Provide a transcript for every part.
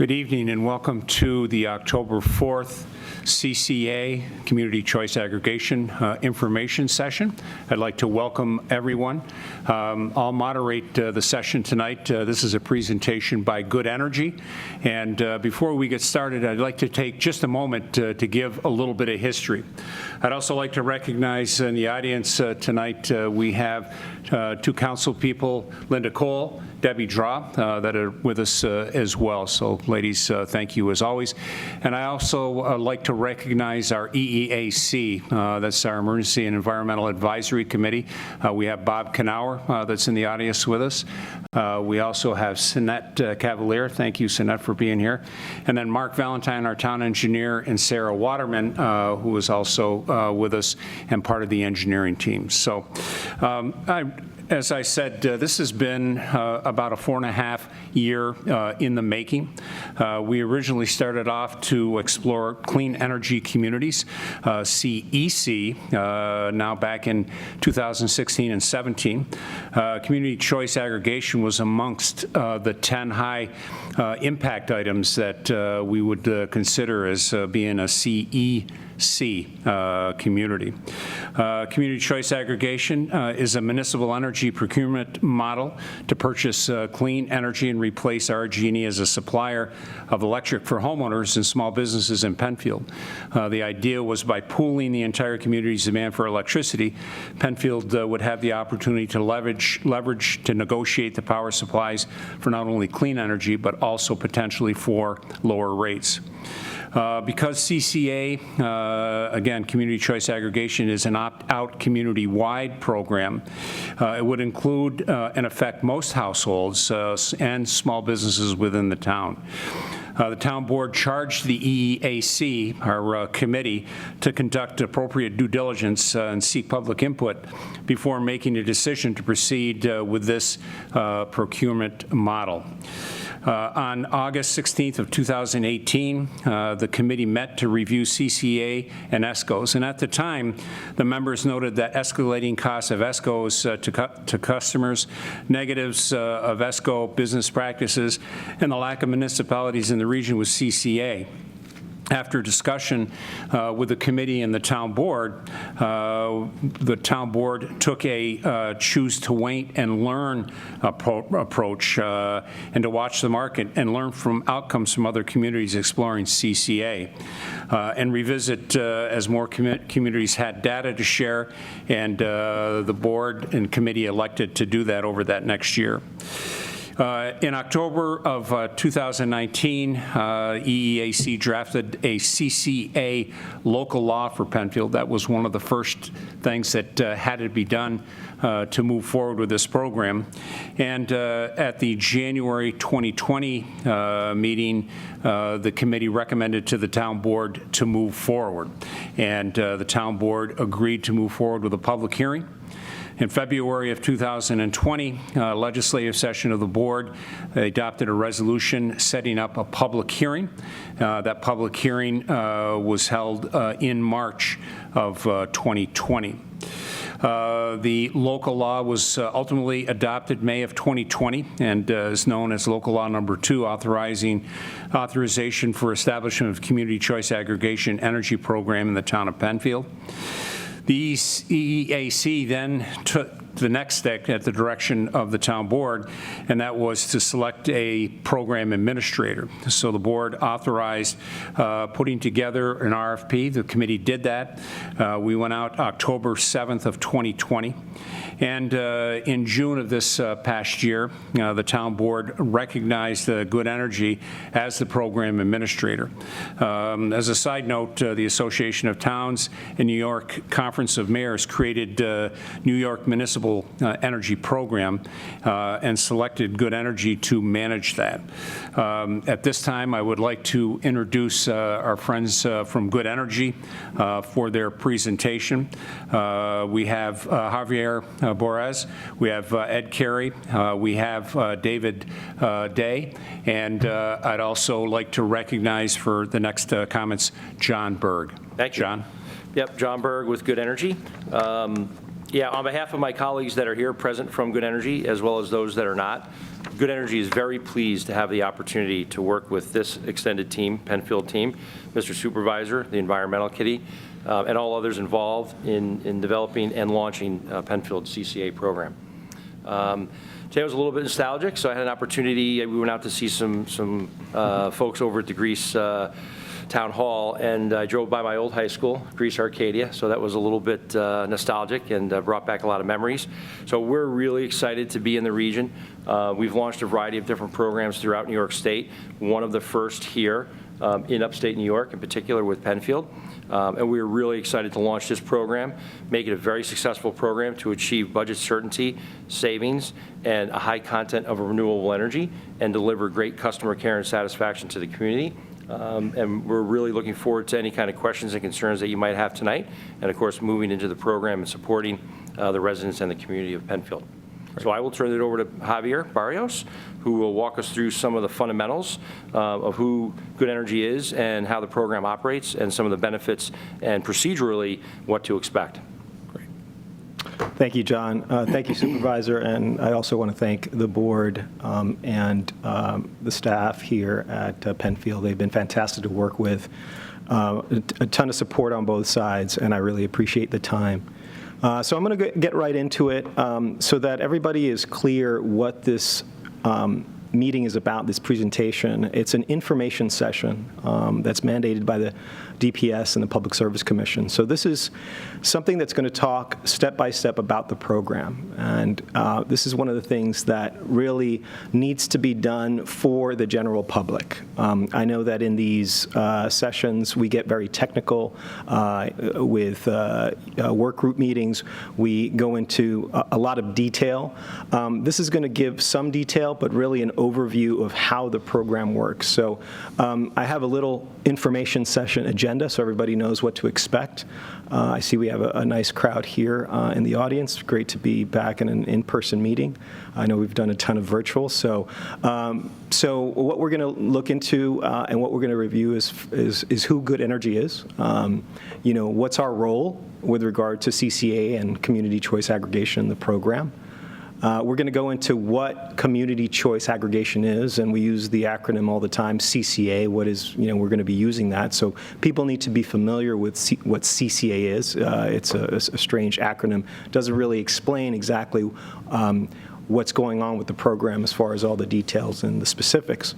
Good evening and welcome to the October 4th CCA, Community Choice Aggregation information session. I'd like to welcome everyone. I'll moderate the session tonight. This is a presentation by Good Energy. And before we get started, I'd like to take just a moment to give a little bit of history. I'd also like to recognize in the audience tonight we have two council people, Linda Cole, Debbie Draw, that are with us as well. So ladies, thank you as always. And I also like to recognize our EEAC, that's our Emergency and Environmental Advisory Committee. We have Bob Knauer that's in the audience with us. We also have Sinette Cavalier. Thank you, Sinette, for being here. And then Mark Valentine, our town engineer, and Sarah Waterman, who is also with us and part of the engineering team. So as I said, this has been about a 4.5 year in the making. We originally started off to explore clean energy communities, CEC, now back in 2016 and 17. Community choice aggregation was amongst the 10 high impact items that we would consider as being a CEC community. Community choice aggregation is a municipal energy procurement model to purchase clean energy and replace RG&E as a supplier of electric for homeowners and small businesses in Penfield. The idea was by pooling the entire community's demand for electricity, Penfield would have the opportunity to leverage to negotiate the power supplies for not only clean energy, but also potentially for lower rates. Because CCA, again, Community Choice Aggregation, is an opt-out community-wide program, it would include and affect most households and small businesses within the town. The town board charged the EEAC, our committee, to conduct appropriate due diligence and seek public input before making a decision to proceed with this procurement model. On August 16th of 2018, the committee met to review CCA and ESCOs, and at the time, the members noted that escalating costs of ESCOs to customers, negatives of ESCO business practices, and the lack of municipalities in the region with CCA. After discussion with the committee and the town board took a choose to wait and learn approach and to watch the market and learn from outcomes from other communities exploring CCA and revisit as more communities had data to share, and the board and committee elected to do that over that next year. In October of 2019, EEAC drafted a CCA local law for Penfield. That was one of the first things that had to be done to move forward with this program. And at the January 2020 meeting, the committee recommended to the town board to move forward. And the town board agreed to move forward with a public hearing. In February of 2020, legislative session of the board adopted a resolution setting up a public hearing. That public hearing was held in March of 2020. The local law was ultimately adopted May of 2020 and is known as Local Law Number 2, authorization for establishment of Community Choice Aggregation Energy Program in the town of Penfield. The EEAC then took the next step at the direction of the town board, and that was to select a program administrator. So the board authorized putting together an RFP. The committee did that. We went out October 7th of 2020. And in June of this past year, the town board recognized Good Energy as the program administrator. As a side note, the Association of Towns and New York Conference of Mayors created New York Municipal Energy Program and selected Good Energy to manage that. At this time, I would like to introduce our friends from Good Energy for their presentation. We have Javier Borges, we have Ed Carey, we have David Day, and I'd also like to recognize for the next comments, John Berg. Thank you. John. Yep, John Berg with Good Energy. Yeah, on behalf of my colleagues that are here present from Good Energy, as well as those that are not, Good Energy is very pleased to have the opportunity to work with this extended team, Penfield team, Mr. Supervisor, the environmental kitty, and all others involved in developing and launching Penfield CCA program. Today was a little bit nostalgic, so I had an opportunity. We went out to see some folks over at the Greece Town Hall, and I drove by my old high school, Greece Arcadia, so that was a little bit nostalgic and brought back a lot of memories. So we're really excited to be in the region. We've launched a variety of different programs throughout New York State, one of the first here in upstate New York, in particular with Penfield. And we're really excited to launch this program, make it a very successful program to achieve budget certainty, savings, and a high content of renewable energy, and deliver great customer care and satisfaction to the community. And we're really looking forward to any kind of questions and concerns that you might have tonight, and of course moving into the program and supporting the residents and the community of Penfield. So I will turn it over to Javier Barrios, who will walk us through some of the fundamentals of who Good Energy is and how the program operates and some of the benefits and procedurally what to expect. Thank you, John. Thank you, Supervisor, and I also want to thank the board and the staff here at Penfield. They've been fantastic to work with, a ton of support on both sides, and I really appreciate the time. So I'm going to get right into it so that everybody is clear what this meeting is about, this presentation. It's an information session that's mandated by the DPS and the Public Service Commission. So this is something that's going to talk step by step about the program. And this is one of the things that really needs to be done for the general public. I know that in these sessions we get very technical with work group meetings. We go into a lot of detail. This is going to give some detail, but really an overview of how the program works. So I have a little information session agenda so everybody knows what to expect. I see we have a nice crowd here in the audience. Great to be back in an in-person meeting. I know we've done a ton of virtual. So what we're going to look into and what we're going to review is who Good Energy is. What's our role with regard to CCA and community choice aggregation in the program. We're going to go into what community choice aggregation is, and we use the acronym all the time, CCA. What is, we're going to be using that. So people need to be familiar with what CCA is. It's a strange acronym. Doesn't really explain exactly what's going on with the program as far as all the details and the specifics.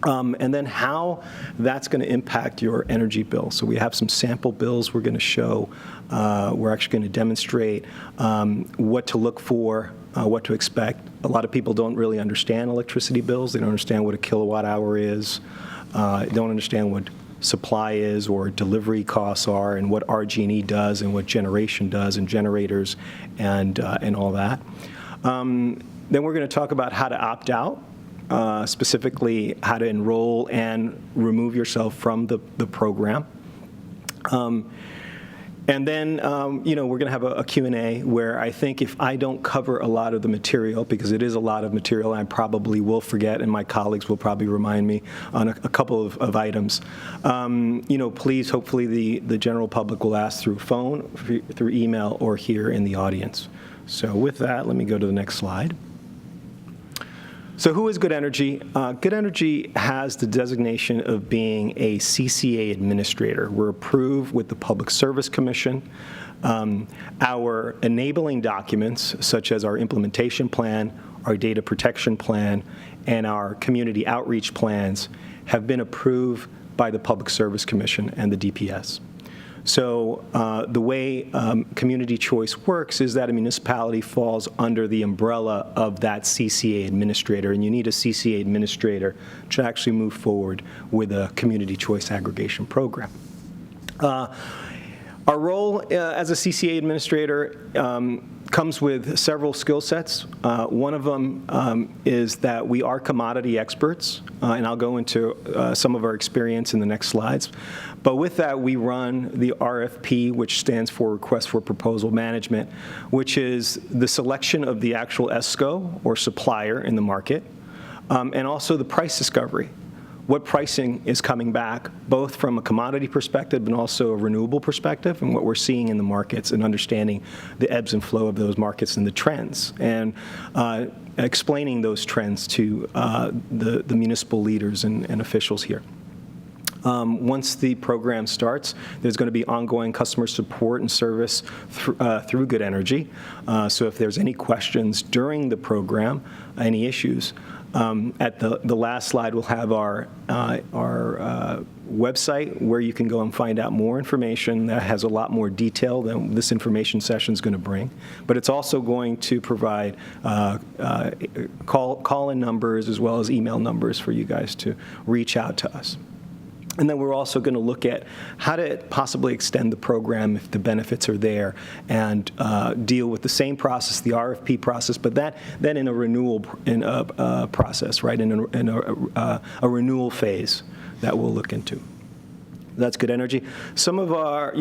And then how that's going to impact your energy bill. So we have some sample bills we're going to show. We're actually going to demonstrate what to look for, what to expect. A lot of people don't really understand electricity bills. They don't understand what a kilowatt hour is. They don't understand what supply is or delivery costs are and what RG&E does and what generation does and generators and all that. Then we're going to talk about how to opt out. Specifically how to enroll and remove yourself from the program. And then, we're going to have a Q&A where I think if I don't cover a lot of the material, because it is a lot of material, I probably will forget, and my colleagues will probably remind me on a couple of items. Please, hopefully the general public will ask through phone, through email, or here in the audience. So with that, let me go to the next slide. So who is Good Energy? Good Energy has the designation of being a CCA administrator. We're approved with the Public Service Commission. Our enabling documents, such as our implementation plan, our data protection plan, and our community outreach plans, have been approved by the Public Service Commission and the DPS. So the way community choice works is that a municipality falls under the umbrella of that CCA administrator, and you need a CCA administrator to actually move forward with a community choice aggregation program. Our role as a CCA administrator comes with several skill sets. One of them is that we are commodity experts, and I'll go into some of our experience in the next slides. But with that, we run the RFP, which stands for Request for Proposal Management, which is the selection of the actual ESCO or supplier in the market, and also the price discovery. what pricing is coming back, both from a commodity perspective and also a renewable perspective, and what we're seeing in the markets and understanding the ebbs and flow of those markets and the trends, and explaining those trends to the municipal leaders and officials here. Once the program starts, there's going to be ongoing customer support and service through Good Energy. So if there's any questions during the program, any issues, at the last slide, we'll have our website where you can go and find out more information that has a lot more detail than this information session is going to bring. But it's also going to provide call-in numbers as well as email numbers for you guys to reach out to us. And then we're also going to look at how to possibly extend the program if the benefits are there, and deal with the same process, the RFP process, but then in a renewal process, right, in a renewal phase that we'll look into. That's Good Energy. Some of our,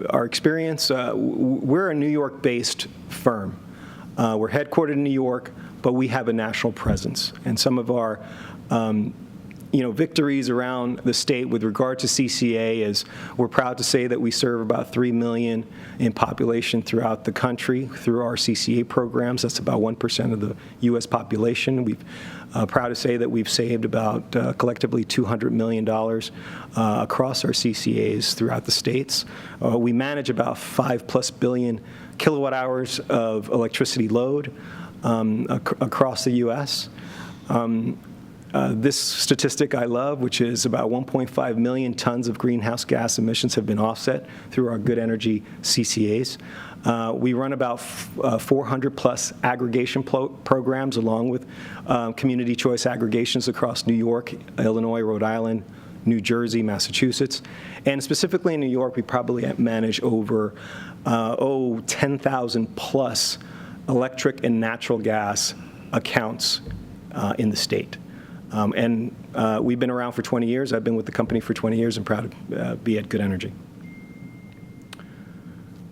our experience, we're a New York-based firm. We're headquartered in New York, but we have a national presence. And some of our victories around the state with regard to CCA is we're proud to say that we serve about 3 million in population throughout the country through our CCA programs. That's about 1% of the U.S. population. We've proud to say that we've saved about collectively $200 million across our CCAs throughout the states. We manage about 5+ billion kilowatt hours of electricity load across the U.S. This statistic I love, which is about 1.5 million tons of greenhouse gas emissions have been offset through our Good Energy CCAs. We run about 400+ aggregation programs along with community choice aggregations across New York, Illinois, Rhode Island, New Jersey, Massachusetts. And specifically in New York, we probably manage over 10,000+ electric and natural gas accounts in the state. And we've been around for 20 years. I've been with the company for 20 years and proud to be at Good Energy.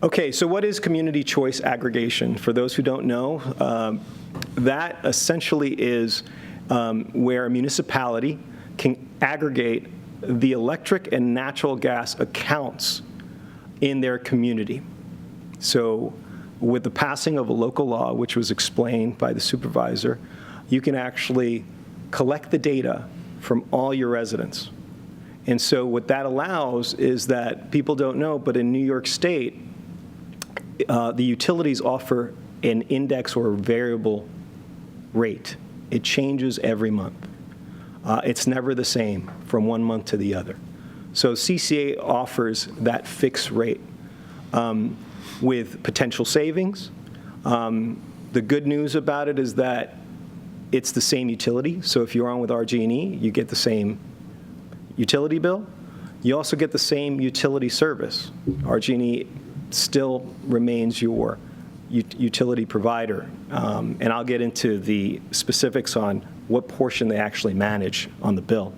Okay, so what is community choice aggregation? For those who don't know, that essentially is where a municipality can aggregate the electric and natural gas accounts in their community. So with the passing of a local law, which was explained by the supervisor, you can actually collect the data from all your residents. And so what that allows is that people don't know, but in New York State, the utilities offer an index or a variable rate. It changes every month. It's never the same from one month to the other. So CCA offers that fixed rate with potential savings. The good news about it is that it's the same utility. So if you're on with RG&E, you get the same utility bill. You also get the same utility service. RG&E still remains your utility provider. And I'll get into the specifics on what portion they actually manage on the bill.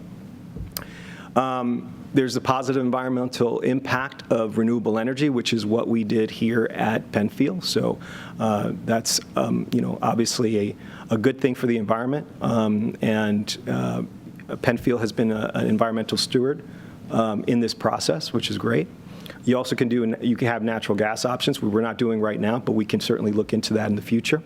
There's the positive environmental impact of renewable energy, which is what we did here at Penfield. So that's obviously a good thing for the environment. And Penfield has been an environmental steward in this process, which is great. You also can have natural gas options, which we're not doing right now, but we can certainly look into that in the future.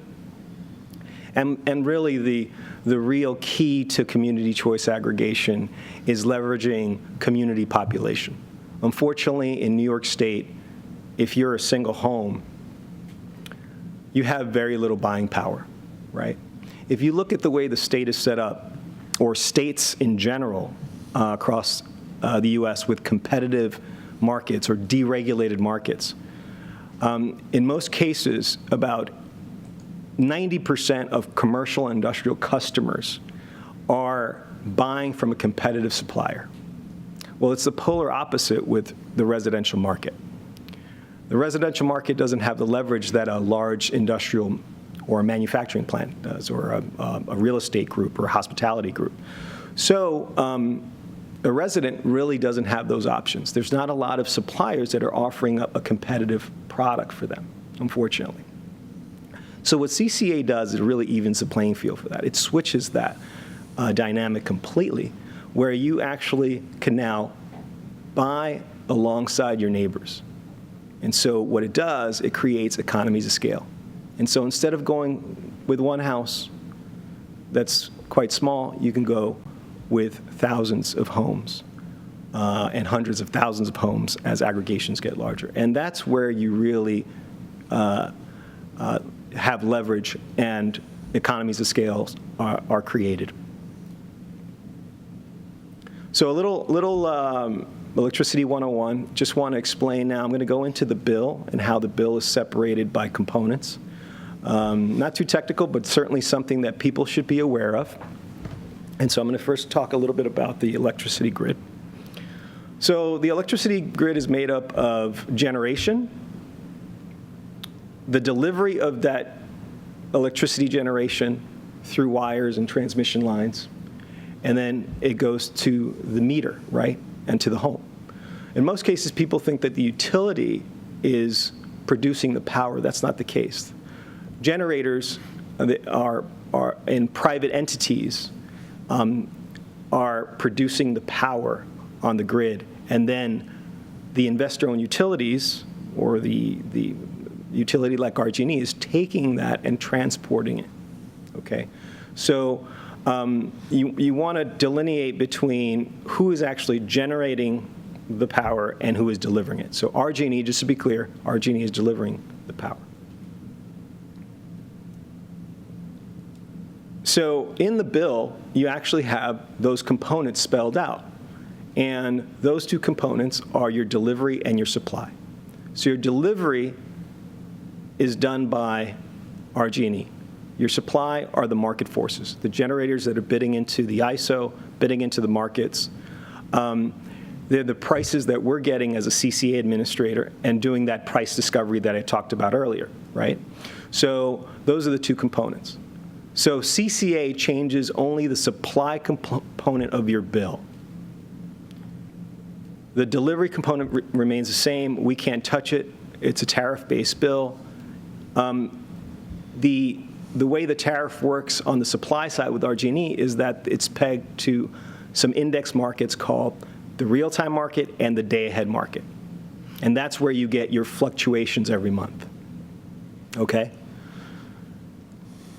And really the real key to community choice aggregation is leveraging community population. Unfortunately, in New York State, if you're a single home, you have very little buying power, right? If you look at the way the state is set up, or states in general across the U.S. with competitive markets or deregulated markets, in most cases, about 90% of commercial and industrial customers are buying from a competitive supplier. Well, it's the polar opposite with the residential market. The residential market doesn't have the leverage that a large industrial or a manufacturing plant does, or a real estate group or a hospitality group. So a resident really doesn't have those options. There's not a lot of suppliers that are offering up a competitive product for them, unfortunately. So what CCA does is really evens the playing field for that. It switches that dynamic completely, where you actually can now buy alongside your neighbors. And so what it does, it creates economies of scale. And so instead of going with one house that's quite small, you can go with thousands of homes and hundreds of thousands of homes as aggregations get larger. And that's where you really have leverage and economies of scale are created. So a little Electricity 101, just want to explain now. I'm going to go into the bill and how the bill is separated by components. Not too technical, but certainly something that people should be aware of. And so I'm going to first talk a little bit about the electricity grid. So the electricity grid is made up of generation, the delivery of that electricity generation through wires and transmission lines, and then it goes to the meter, right, and to the home. In most cases, people think that the utility is producing the power. That's not the case. Generators are in private entities are producing the power on the grid, and then the investor-owned utilities, or the utility like RG&E, is taking that and transporting it. Okay, so you want to delineate between who is actually generating the power and who is delivering it. So RG&E, just to be clear, RG&E is delivering the power. So in the bill, you actually have those components spelled out. And those two components are your delivery and your supply. So your delivery is done by RG&E. Your supply are the market forces, the generators that are bidding into the ISO, bidding into the markets. They're the prices that we're getting as a CCA administrator and doing that price discovery that I talked about earlier, right? So those are the two components. So CCA changes only the supply component of your bill. The delivery component remains the same. We can't touch it. It's a tariff-based bill. The way the tariff works on the supply side with RG&E is that it's pegged to some index markets called the real-time market and the day-ahead market. And that's where you get your fluctuations every month. Okay?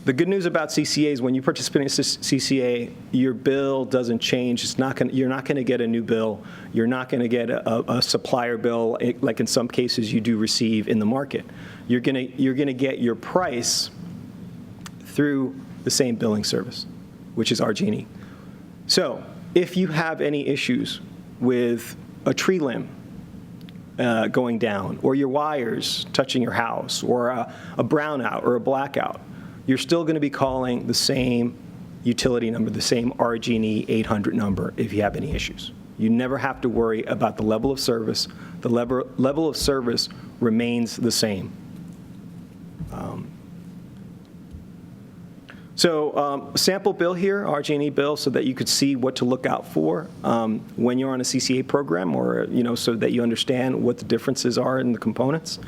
The good news about CCA is when you participate in CCA, your bill doesn't change. You're not going to get a new bill. You're not going to get a supplier bill like in some cases you do receive in the market. You're going to get your price through the same billing service, which is RG&E. So if you have any issues with a tree limb going down, or your wires touching your house, or a brownout or a blackout, you're still going to be calling the same utility number, the same RG&E 800 number if you have any issues. You never have to worry about the level of service. The level of service remains the same. Sample bill here, RG&E bill, so that you could see what to look out for when you're on a CCA program, or so that you understand what the differences are in the components.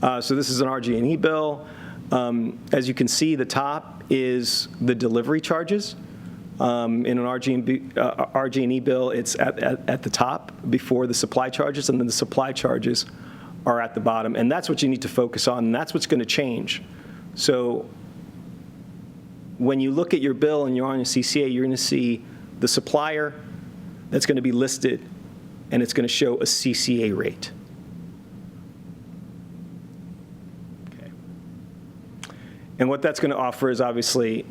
So this is an RG&E bill. As you can see, the top is the delivery charges. In an RG&E bill, it's at the top before the supply charges, and then the supply charges are at the bottom. And that's what you need to focus on, and that's what's going to change. So when you look at your bill and you're on your CCA, you're going to see the supplier that's going to be listed, and it's going to show a CCA rate. Okay. And what that's going to offer is obviously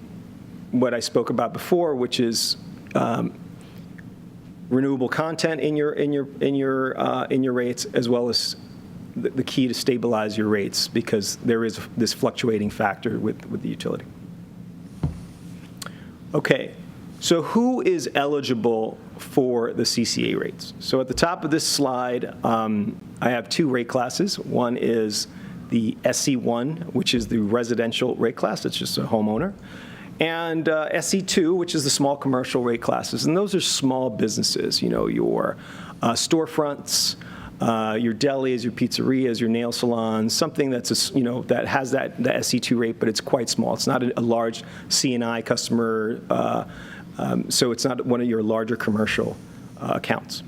what I spoke about before, which is renewable content in your rates, as well as the key to stabilize your rates, because there is this fluctuating factor with the utility. Okay, so who is eligible for the CCA rates? So at the top of this slide, I have two rate classes. One is the SC1, which is the residential rate class. It's just a homeowner. And SC2, which is the small commercial rate classes. And those are small businesses, your storefronts, your delis, your pizzerias, your nail salons, something that's that has the SC2 rate, but it's quite small. It's not a large C&I customer So it's not one of your larger commercial accounts.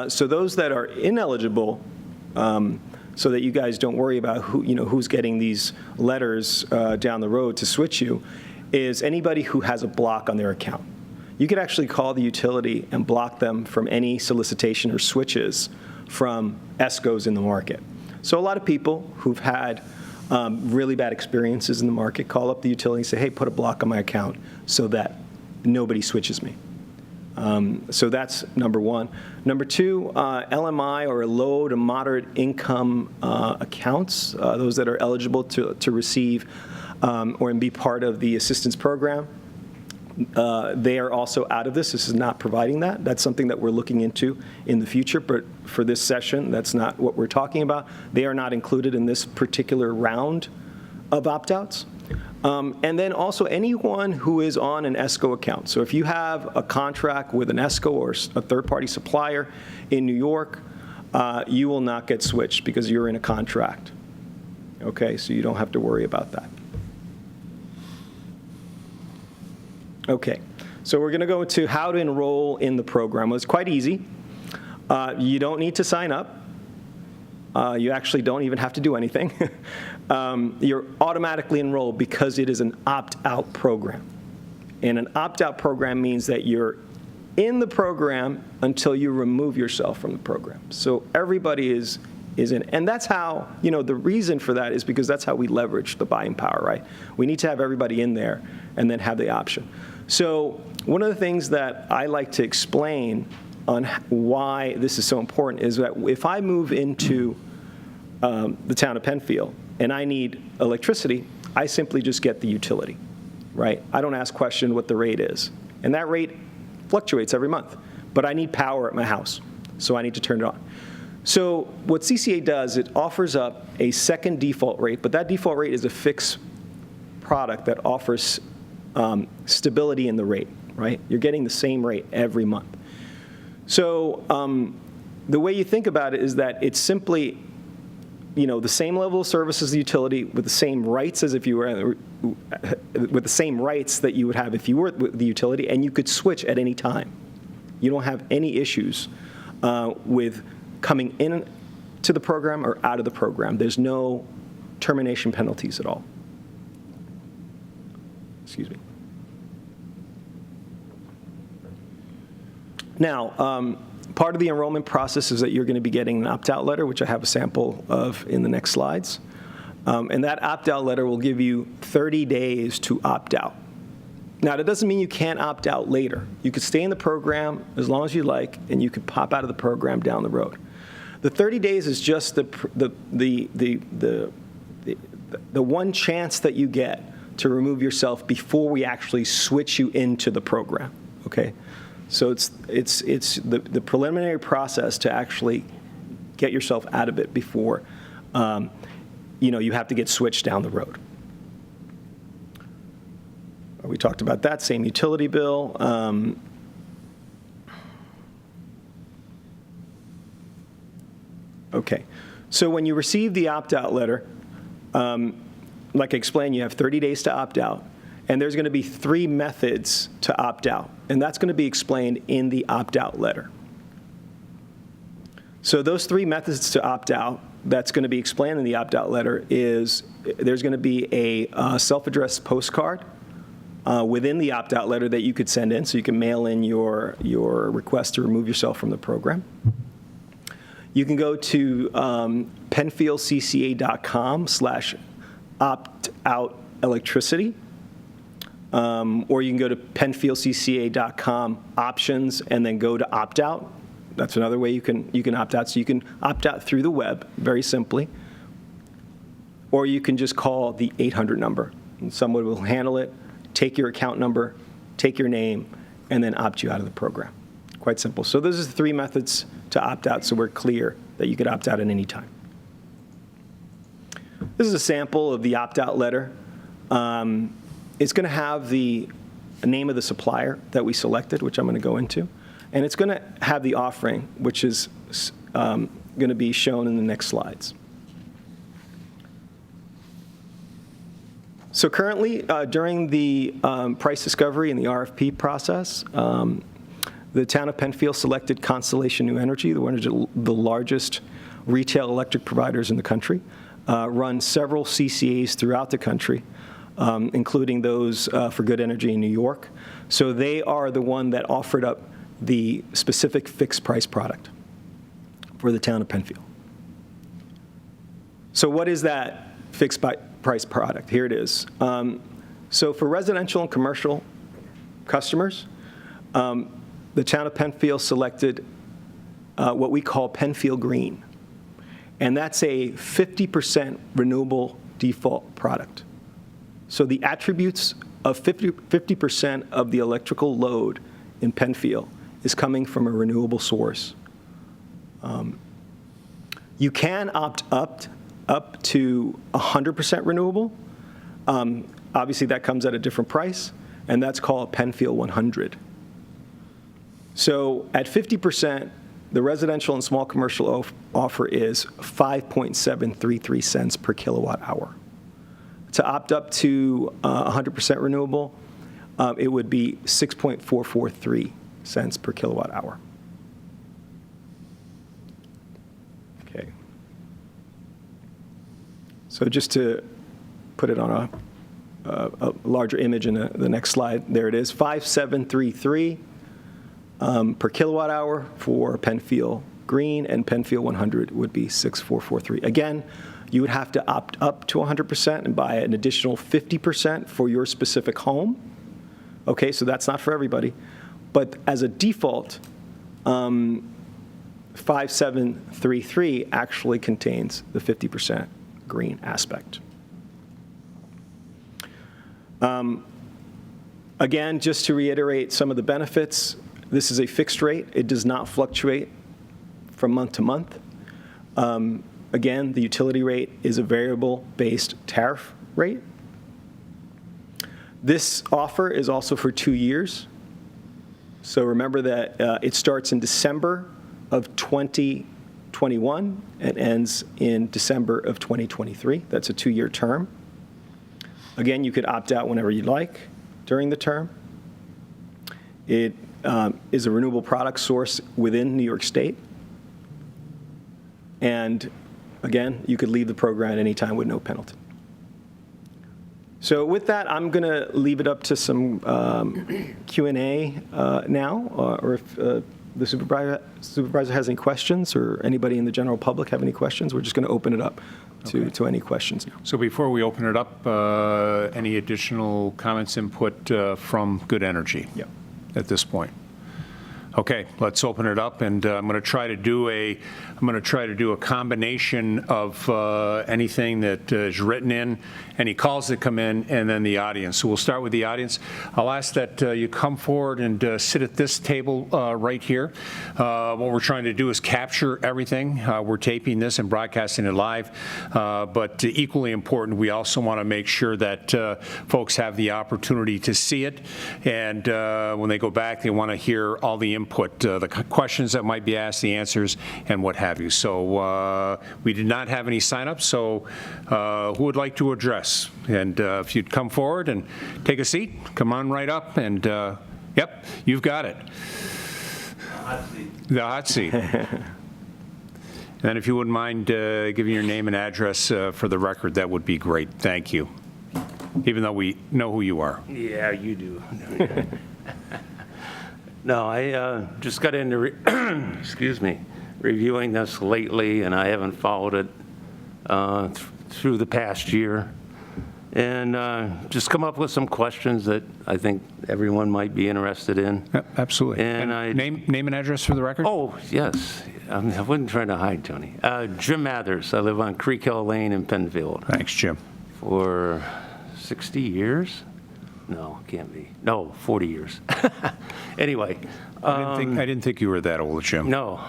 So those that are ineligible, so that you guys don't worry about who's getting these letters down the road to switch you, is anybody who has a block on their account. You could actually call the utility and block them from any solicitation or switches from ESCOs in the market. So a lot of people who've had really bad experiences in the market call up the utility and say, hey, put a block on my account so that nobody switches me. So that's number one. Number two, LMI, or low to moderate income accounts, those that are eligible to receive or be part of the assistance program. They are also out of this. This is not providing that. That's something that we're looking into in the future, but for this session, that's not what we're talking about. They are not included in this particular round of opt-outs. And then also anyone who is on an ESCO account. So if you have a contract with an ESCO or a third-party supplier in New York, you will not get switched because you're in a contract. Okay, so you don't have to worry about that. Okay, so we're going to go to how to enroll in the program. Well, it's quite easy. You don't need to sign up. You actually don't even have to do anything. You're automatically enrolled because it is an opt-out program. And an opt-out program means that you're in the program until you remove yourself from the program. So everybody is in. And that's how, the reason for that is because that's how we leverage the buying power, right? We need to have everybody in there and then have the option. So one of the things that I like to explain on why this is so important is that if I move into the town of Penfield and I need electricity, I simply just get the utility, right? I don't ask question what the rate is. And that rate fluctuates every month. But I need power at my house, so I need to turn it on. So what CCA does, it offers up a second default rate, but that default rate is a fixed product that offers stability in the rate, right? You're getting the same rate every month. So the way you think about it is that it's simply, the same level of service as the utility with the same rights as if you were, with the same rights that you would have if you were with the utility, and you could switch at any time. You don't have any issues with coming in to the program or out of the program. There's no termination penalties at all. Excuse me. Now, part of the enrollment process is that you're going to be getting an opt-out letter, which I have a sample of in the next slides. And that opt-out letter will give you 30 days to opt out. Now, that doesn't mean you can't opt out later. You could stay in the program as long as you like, and you could pop out of the program down the road. The 30 days is just the one chance that you get to remove yourself before we actually switch you into the program. Okay. So it's the preliminary process to actually get yourself out of it before you have to get switched down the road. We talked about that, same utility bill. Okay, so when you receive the opt-out letter, like I explained, you have 30 days to opt out. And there's going to be 3 methods to opt out. And that's going to be explained in the opt-out letter. So those 3 methods to opt out that's going to be explained in the opt-out letter is there's going to be a self-addressed postcard within the opt-out letter that you could send in. So you can mail in your request to remove yourself from the program. You can go to penfieldcca.com/opt-out-electricity. Or you can go to penfieldcca.com options and then go to opt out. That's another way you can opt out. So you can opt out through the web, very simply. Or you can just call the 800 number. And someone will handle it, take your account number, take your name, and then opt you out of the program. Quite simple. So those are the 3 methods to opt out, so we're clear that you could opt out at any time. This is a sample of the opt-out letter. It's going to have the name of the supplier that we selected, which I'm going to go into. And it's going to have the offering, which is going to be shown in the next slides. So currently, during the price discovery and the RFP process, the town of Penfield selected Constellation New Energy, one of the largest retail electric providers in the country, run several CCAs throughout the country, including those for Good Energy in New York. So they are the one that offered up the specific fixed price product for the town of Penfield. So what is that fixed price product? Here it is. So for residential and commercial customers, the town of Penfield selected what we call Penfield Green, and that's a 50% renewable default product. So the attributes of 50% of the electrical load in Penfield is coming from a renewable source. You can opt up to 100% renewable. Obviously, that comes at a different price, and that's called Penfield 100. So at 50%, the residential and small commercial offer is 5.733 cents per kilowatt hour. To opt up to 100% renewable, it would be 6.443 cents per kilowatt hour. Okay. So just to put it on a larger image in the next slide, there it is, 5.733 per kilowatt hour for Penfield Green, and Penfield 100 would be 6.443. Again, you would have to opt up to 100% and buy an additional 50% for your specific home. Okay, so that's not for everybody. But as a default, 5.733 actually contains the 50% green aspect. Again, just to reiterate some of the benefits, this is a fixed rate. It does not fluctuate from month to month. Again, the utility rate is a variable-based tariff rate. This offer is also for 2 years. So remember that it starts in December of 2021 and ends in December of 2023. That's a 2-year term. Again, you could opt out whenever you like during the term. It is a renewable product source within New York State. And again, you could leave the program at any time with no penalty. So with that, I'm going to leave it up to some Q&A now, or if the supervisor has any questions, or anybody in the general public have any questions, we're just going to open it up to any questions now. So before we open it up, any additional comments, input from Good Energy at this point? Okay, let's open it up, and I'm going to try to do a combination of anything that is written in, any calls that come in, and then the audience. So we'll start with the audience. I'll ask that you come forward and sit at this table right here. What we're trying to do is capture everything. We're taping this and broadcasting it live, but equally important, we also want to make sure that folks have the opportunity to see it, and when they go back, they want to hear all the input, the questions that might be asked, the answers, and what have you. So we did not have any signups, so who would like to address? And if you'd come forward and take a seat, come on right up, and yep, you've got it. The hot seat. And if you wouldn't mind giving your name and address for the record, that would be great. Thank you. Even though we know who you are. Yeah, you do. No, I just got into, excuse me, reviewing this lately, and I haven't followed it through the past year. And just come up with some questions that I think everyone might be interested in. Yep, absolutely. And name and address for the record? Oh, yes. I wasn't trying to hide, Tony. Jim Mathers. I live on Creek Hill Lane in Penfield. Thanks, Jim. For 60 years? No, can't be. No, 40 years. Anyway. I didn't think you were that old, Jim. No.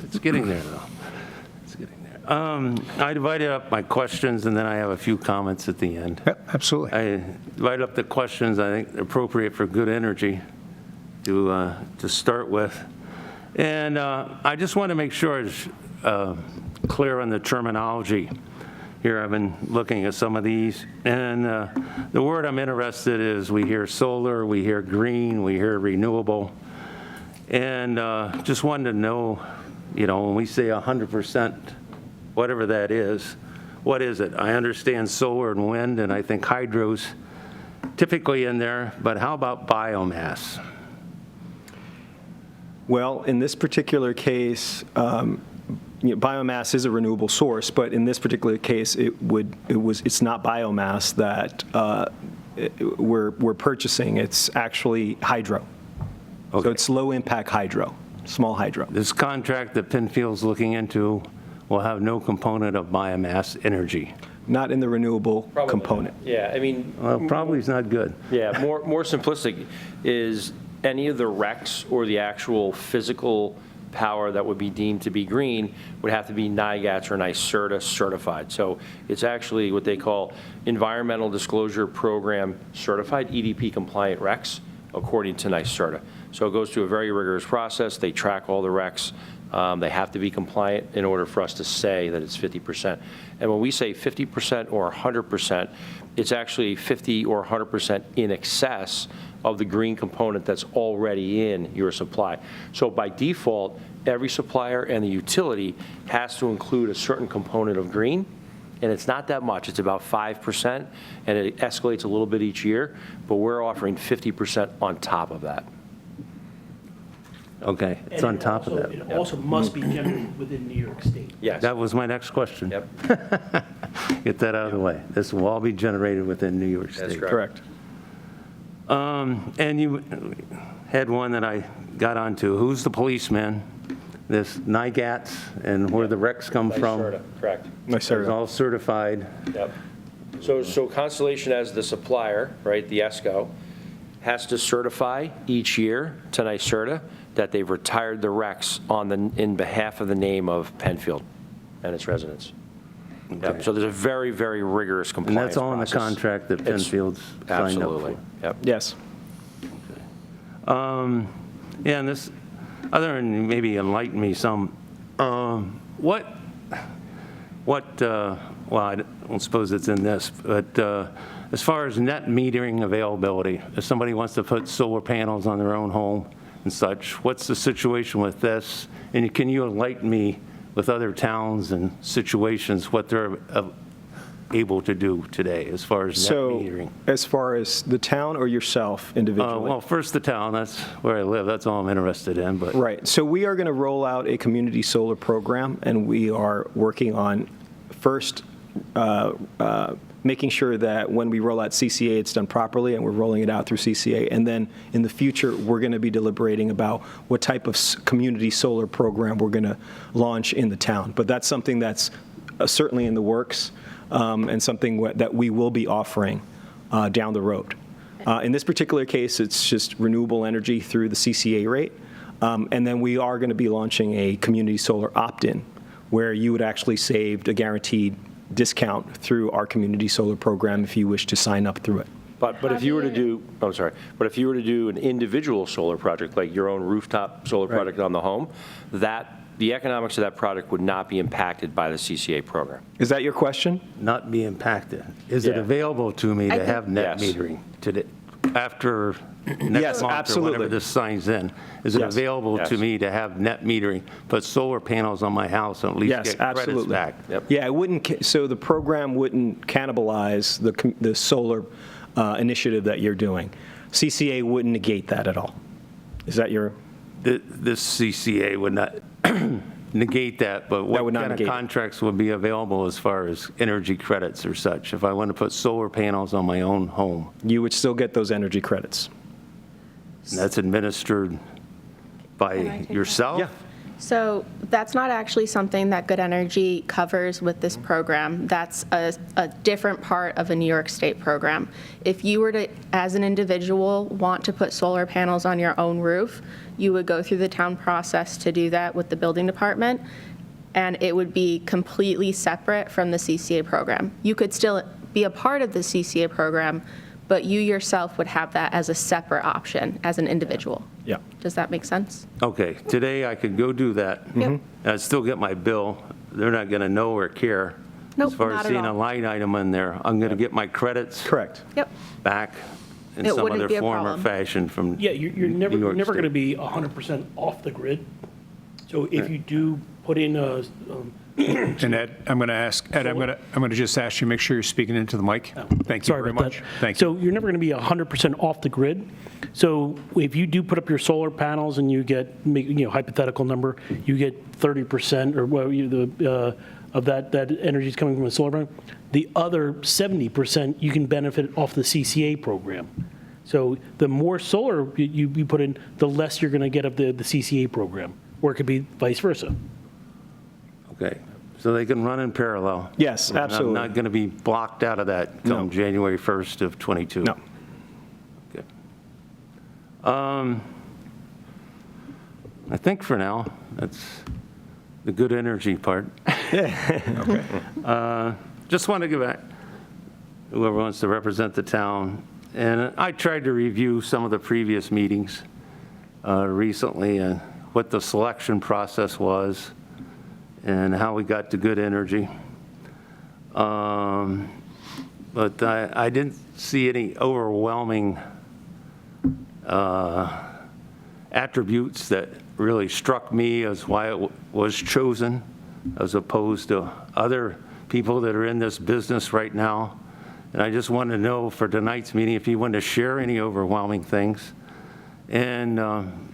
It's getting there, though. It's getting there. I divided up my questions, and then I have a few comments at the end. Yep, absolutely. I divided up the questions I think appropriate for Good Energy to start with. And I just want to make sure it's clear on the terminology. here I've been looking at some of these, and the word I'm interested is we hear solar, we hear green, we hear renewable, and just wanted to know, when we say 100%, whatever that is, what is it? I understand solar and wind, and I think hydro's typically in there, but how about biomass? Well, in this particular case, biomass is a renewable source, but in this particular case, it's not biomass that we're purchasing. It's actually hydro. Okay. So it's low-impact hydro, small hydro. This contract that Penfield's looking into will have no component of biomass energy. Not in the renewable component. Yeah, I mean. Well, probably is not good. Yeah, more simplistic is any of the RECs or the actual physical power that would be deemed to be green would have to be NIGATS or NYSERDA certified. So it's actually what they call Environmental Disclosure Program certified, EDP compliant RECs, according to NYSERDA. So it goes through a very rigorous process. They track all the RECs. They have to be compliant in order for us to say that it's 50%. And when we say 50% or 100%, it's actually 50 or 100% in excess of the green component that's already in your supply. So by default, every supplier and the utility has to include a certain component of green, and it's not that much. It's about 5%, and it escalates a little bit each year, but we're offering 50% on top of that. Okay, it's on top of that. It also must be generated within New York State. Yes. That was my next question. Yep. Get that out of the way. This will all be generated within New York State. That's correct. And you had one that I got onto. Who's the policeman? This NIGATS and where the RECs come from? NYSERDA, correct. It's all certified. Yep. So Constellation as the supplier, right, the ESCO, has to certify each year to NYSERDA that they've retired the RECs in behalf of the name of Penfield and its residents. Yep. So there's a very, very rigorous And compliance that's all in the process. contract that It's- Penfield's signed up Absolutely. for. Yep. Yes. Yeah, and this, other than maybe enlighten me some, well, I don't suppose it's in this, but as far as net metering availability, if somebody wants to put solar panels on their own home and such, what's the situation with this? And can you enlighten me with other towns and situations, what they're able to do today as far as net metering? So as far as the town or yourself individually? Well, first the town, that's where I live, that's all I'm interested in, but. Right. So we are going to roll out a community solar program, and we are working on first making sure that when we roll out CCA, it's done properly, and we're rolling it out through CCA. And then in the future, we're going to be deliberating about what type of community solar program we're going to launch in the town. But that's something that's certainly in the works, and something that we will be offering down the road. In this particular case, it's just renewable energy through the CCA rate. And then we are going to be launching a community solar opt-in, where you would actually save a guaranteed discount through our community solar program if you wish to sign up through it. But if you were to do, I'm sorry, but if you were to do an individual solar project, like your own rooftop solar project on the home, the economics of that product would not be impacted by the CCA program. Is that your question? Not be impacted. Is it Yeah. available to me to have net Yes. metering today, after Yes, next month or absolutely. whenever this signs in? Is it Yes. available to Yes. me to have net metering, put solar panels on my house and at least Yes, get credits absolutely. back? Yep. Yeah, it wouldn't. So the program wouldn't cannibalize the solar initiative that you're doing. CCA wouldn't negate that at all. Is that your? This CCA would not negate that, but what would not kind of negate it. contracts would be available as far as energy credits or such if I want to put solar panels on my own home? You would still get those energy credits. And that's administered Can I by take that? yourself? Yeah. So that's not actually something that Good Energy covers with this program. That's a different part of a New York State program. If you were to, as an individual, want to put solar panels on your own roof, you would go through the town process to do that with the building department, and it would be completely separate from the CCA program. You could still be a part of the CCA program, but you yourself would have that as a separate option as an individual. Yeah. Does that make sense? Okay, today I could go do that. Yep. I'd still get my bill. They're not going to know or care Nope, As far not as at seeing a all. line item in there, I'm going to get my credits Correct. Yep. back in It some wouldn't other be a form or problem. fashion from Yeah, you're New never, York you're never going to State. be 100% off the grid. So if you do put in a, And Ed, I'm going to ask, Ed, I'm going to just ask you, make sure you're speaking into the mic. Thank you sorry very about much. that. Thank you. So you're never going to be 100% off the grid. So if you do put up your solar panels and you get, hypothetical number, you get 30% or well, of that energy is coming from a solar panel. The other 70% you can benefit off the CCA program. So the more solar you put in, the less you're going to get of the CCA program, or it could be vice versa. Okay, so they can run in parallel? Yes, absolutely. I'm not going to be blocked out of that come No. January 1st of '22? No. Okay. I think for now, that's the good energy part. Just want to give back, whoever wants to represent the town. And I tried to review some of the previous meetings recently and what the selection process was and how we got to good energy. But I didn't see any overwhelming attributes that really struck me as why it was chosen, as opposed to other people that are in this business right now. And I just wanted to know for tonight's meeting if you wanted to share any overwhelming things. And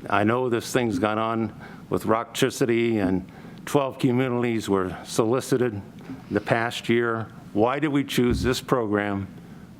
I know this thing's gone on with Rocktricity, and 12 communities were solicited in the past year. Why did we choose this program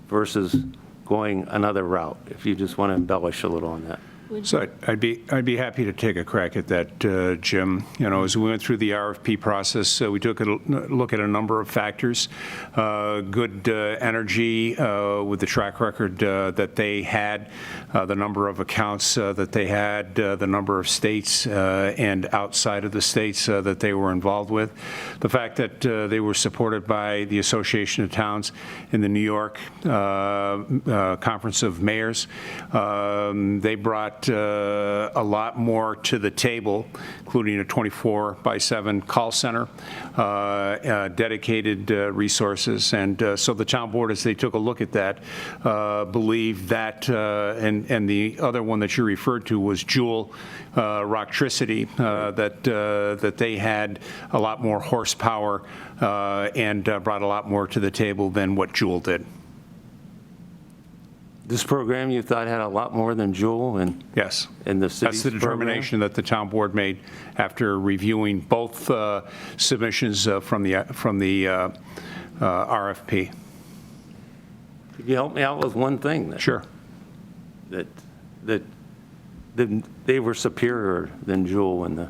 versus going another route? If you just want to embellish a little on that. So I'd be happy to take a crack at that, Jim. As we went through the RFP process, we took a look at a number of factors. Good energy with the track record that they had, the number of accounts that they had, the number of states and outside of the states that they were involved with, the fact that they were supported by the Association of Towns in the New York Conference of Mayors. They brought a lot more to the table, including a 24/7 call center, dedicated resources. And so the town board, as they took a look at that, believed that, and the other one that you referred to was Joule Rocktricity, that they had a lot more horsepower and brought a lot more to the table than what Joule did. This program you thought had a lot more than Joule and Yes. in the city's That's the determination that the town board made after reviewing both submissions from the RFP. Could you help me out with one thing? Sure. That they were superior than Joule in the.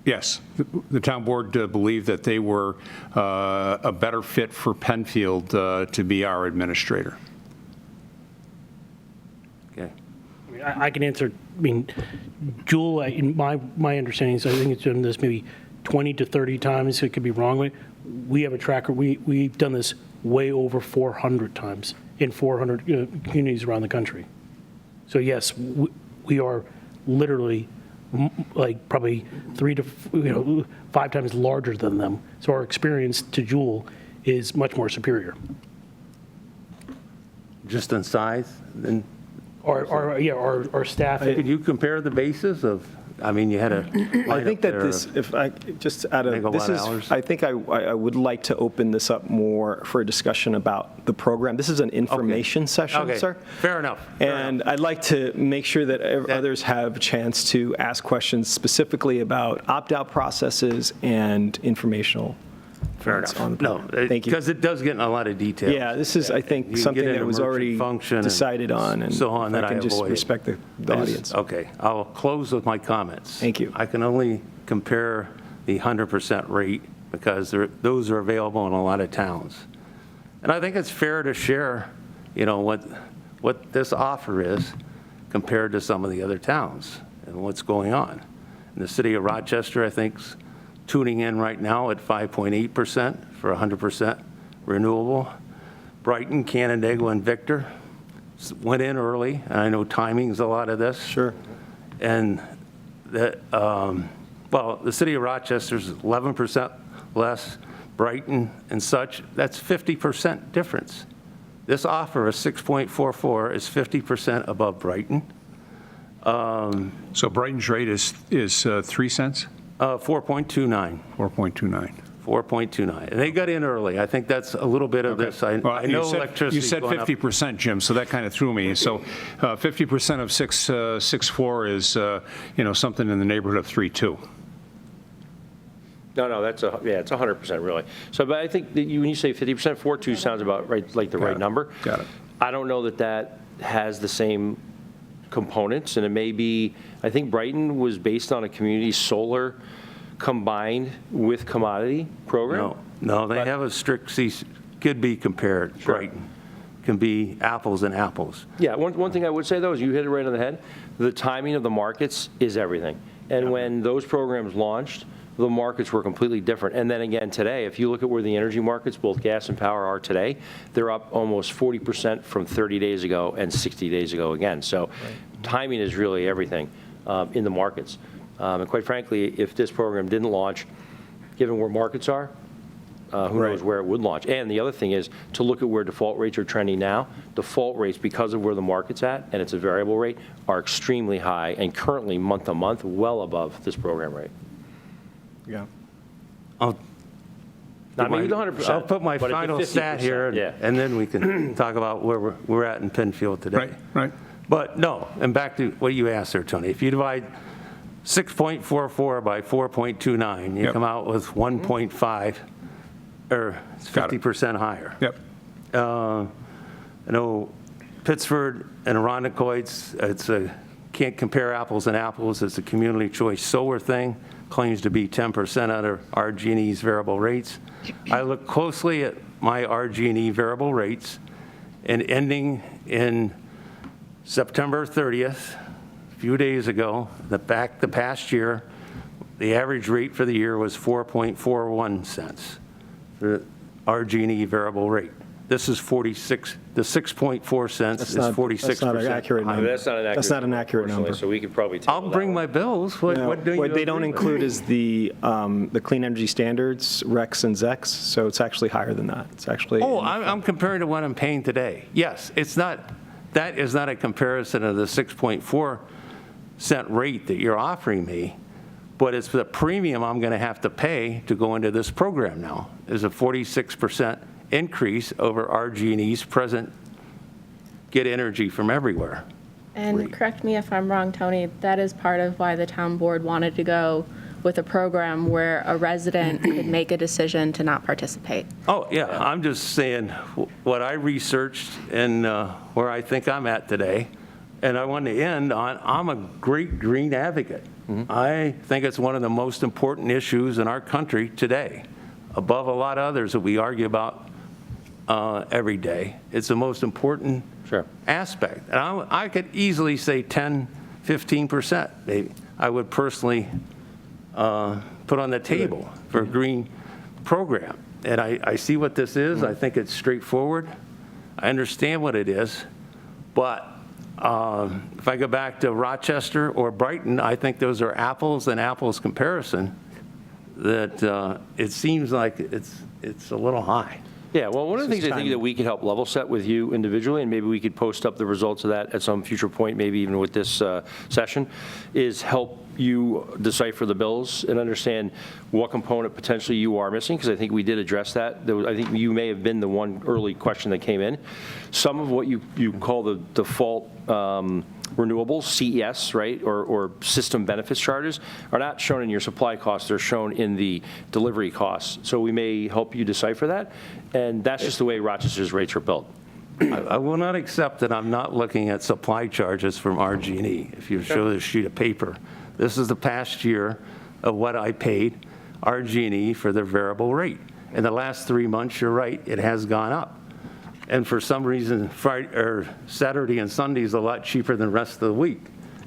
Yes. The town board believed that they were a better fit for Penfield to be our administrator. Okay. I can answer, Joule, in my understanding is I think it's done this maybe 20 to 30 times, so it could be wrong. We have a tracker, we've done this way over 400 times in 400 communities around the country. So yes, we are literally like probably 3 to 5 times larger than them. So our experience to Joule is much more superior. Just in size? Then Our staff. could you compare the bases of? I mean, you had a. I think that this, if I just add a, this Megawatt hours. is, I think I would like to open this up more for a discussion about the program. This is an information session, Okay. sir. Fair enough. And I'd like to make sure that others have a chance to ask questions specifically about opt-out processes and informational. Fair points enough. on the No, program. Thank you. because it does get in a lot of detail. Yeah, this is, I You think, can something get that into was merchant already function and decided on, and so on if that I can I just avoid. respect the audience. Okay, I'll close with my comments. Thank you. I can only compare the 100% rate because those are available in a lot of towns. And I think it's fair to share, what this offer is compared to some of the other towns and what's going on. In the city of Rochester, I think's tuning in right now at 5.8% for 100% renewable. Brighton, Canandaigua, and Victor went in early, and I know timing's a lot of this. Sure. And that, the city of Rochester's 11% less Brighton and such, that's 50% difference. This offer of 6.44 is 50% above Brighton. So Brighton's rate is 3 cents? 4.29. 4.29. 4.29. And they got in early. I think that's a little bit of this. I Well, know you electricity said 50%, Jim, so that kind of threw me. So 50% of 6.4 is, something in the neighborhood of 3.2. No, it's 100% really. So, but I think that when you say 50%, 4.2 sounds about right, like the right it. number. Got it. I don't know that has the same components, and it may be, I think Brighton was based on a community solar combined with commodity program. No, they have a strict, could be compared, Sure. Brighton. Can be apples and apples. Yeah, one thing I would say, though, is you hit it right on the head. The timing of the markets is everything. And when those programs launched, the markets were completely different. And then again, today, if you look at where the energy markets, both gas and power, are today, they're up almost 40% from 30 days ago and 60 days ago again. So timing is really everything in the markets. And quite frankly, if this program didn't launch, given where markets are, who knows where it would launch. And the other thing is to look at where default rates are trending now. Default rates, because of where the market's at, and it's a variable rate, are extremely high and currently month to month well above this program rate. Yeah. Not maybe the 100%. I'll put my but at the final 50%, stat here, yeah. and then we can talk about where we're at in Penfield today. Right. But no, and back to what you asked there, Tony. If you divide 6.44 by 4.29, you Yep. come out with 1.5, or it's Got it. 50% higher. Yep. I know Pittsford and Irondequoit's, can't compare apples and apples. It's a community choice solar thing, claims to be 10% under RG&E's variable rates. I look closely at my RG&E variable rates, and ending in September 30th, a few days ago, the past year, the average rate for the year was 4.41 cents. The RG&E variable rate. This is 46, the 6.4 cents is 46%. That's not an accurate I mean, number. that's not an accurate That's not an number, accurate unfortunately, number. So we could probably table I'll that bring one. my bills. What No, do you what they don't agree with? include is the Clean Energy Standards, RECs and ZECs, so it's actually higher than that. It's actually. Oh, I'm comparing to what I'm paying today. Yes, it's not, that is not a comparison of the 6.4 cent rate that you're offering me, but it's the premium I'm going to have to pay to go into this program now is a 46% increase over RG&E's present get energy from everywhere. And correct me if I'm wrong, Tony, that is part of why the town board wanted to go with a program where a resident could make a decision to not participate. Oh, yeah, I'm just saying what I researched and where I think I'm at today. And I want to end on, I'm a great green advocate. I think it's one of the most important issues in our country today, above a lot of others that we argue about every day. It's the most important aspect. And I could easily say 10, 15%, maybe. I would personally put on the table for a green program. And I see what this is. I think it's straightforward. I understand what it is. But if I go back to Rochester or Brighton, I think those are apples and apples comparison that it seems like it's a little high. Yeah, well, one of the things I think that we could help level set with you individually, and maybe we could post up the results of that at some future point, maybe even with this session, is help you decipher the bills and understand what component potentially you are missing, because I think we did address that. I think you may have been the one early question that came in. Some of what you call the default renewables, CES, right, or system benefits charges, are not shown in your supply costs. They're shown in the delivery costs. So we may help you decipher that, and that's just the way Rochester's rates are built. I will not accept that I'm not looking at supply charges from RG&E. If you show this sheet of paper, this is the past year of what I paid RG&E for their variable rate. In the last 3 months, you're right, it has gone up. And for some reason, Friday or Saturday and Sunday is a lot cheaper than the rest of the week.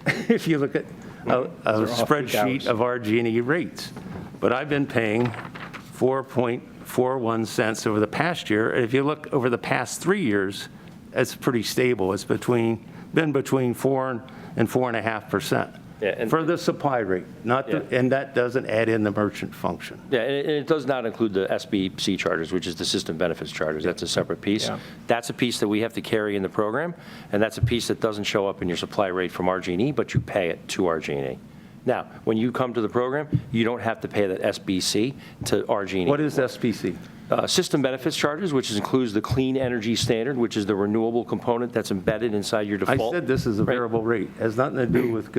If you look at a spreadsheet of RG&E rates. But I've been paying 4.41 cents over the past year. And if you look over the past 3 years, it's pretty stable. It's been between 4 and 4.5%. Yeah, and- For the supply rate, not the, Yeah. and that doesn't add in the merchant function. Yeah, and it does not include the SBC charges, which is the system benefits charges. That's a separate piece. Yeah. That's a piece that we have to carry in the program, and that's a piece that doesn't show up in your supply rate from RG&E, but you pay it to RG&E. Now, when you come to the program, you don't have to pay that SBC to RG&E. What is SPC? System benefits charges, which includes the clean energy standard, which is the renewable component that's embedded inside your I default. said this is a Right. variable rate. It has nothing to do with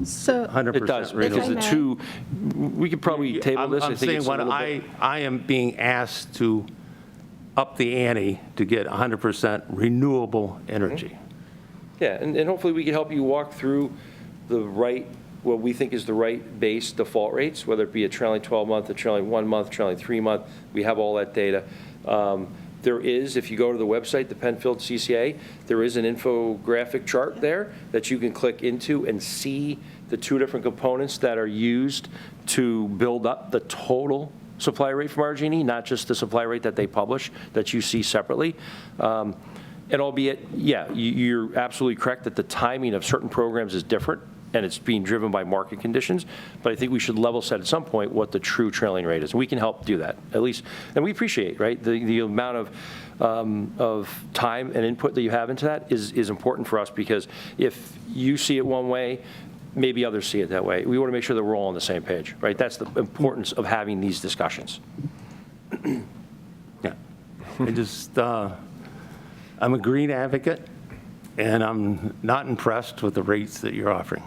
So 100% It does, renewable. because the may. two, we could probably table this. I I'm think saying it's a when little bit. I am being asked to up the ante to get 100% renewable energy. Yeah, and hopefully we can help you walk through the right, what we think is the right base default rates, whether it be a trailing 12-month, a trailing 1-month, trailing 3-month. We have all that data. There is, if you go to the website, the Penfield CCA, there is an infographic chart there that you can click into and see the two different components that are used to build up the total supply rate from RG&E, not just the supply rate that they publish that you see separately. And albeit, yeah, you're absolutely correct that the timing of certain programs is different, and it's being driven by market conditions, but I think we should level set at some point what the true trailing rate is. And we can help do that, at least. And we appreciate, right, the amount of time and input that you have into that is important for us, because if you see it one way, maybe others see it that way. We want to make sure that we're all on the same page, right? That's the importance of having these discussions. Yeah. I just, I'm a green advocate, and I'm not impressed with the rates that you're offering.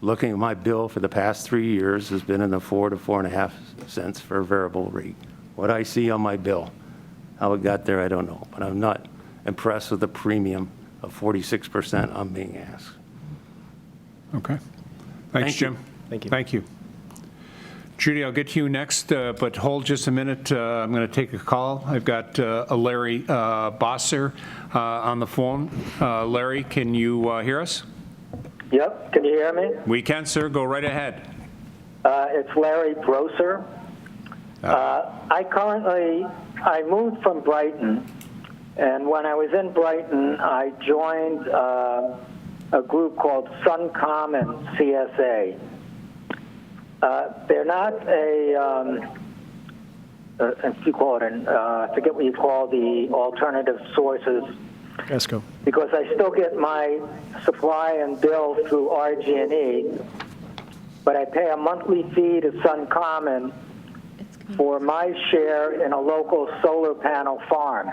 Looking at my bill for the past 3 years has been in the 4 to 4.5 cents for a variable rate. What I see on my bill, how it got there, I don't know, but I'm not impressed with the premium of 46% I'm being asked. Okay. Thanks, Thank you. Jim. Thank you. Thank you. Judy, I'll get to you next, but hold just a minute. I'm going to take a call. I've got a Larry Bosser on the phone. Larry, can you hear us? Yep, can you hear me? We can, sir. Go right ahead. It's Larry Brosser. I moved from Brighton, and when I was in Brighton, I joined a group called Suncom and CSA. They're not if you call it, I forget what you call the alternative sources, ESCO. because I still get my supply and bill through RG&E, but I pay a monthly fee to Suncommon for my share in a local solar panel farm.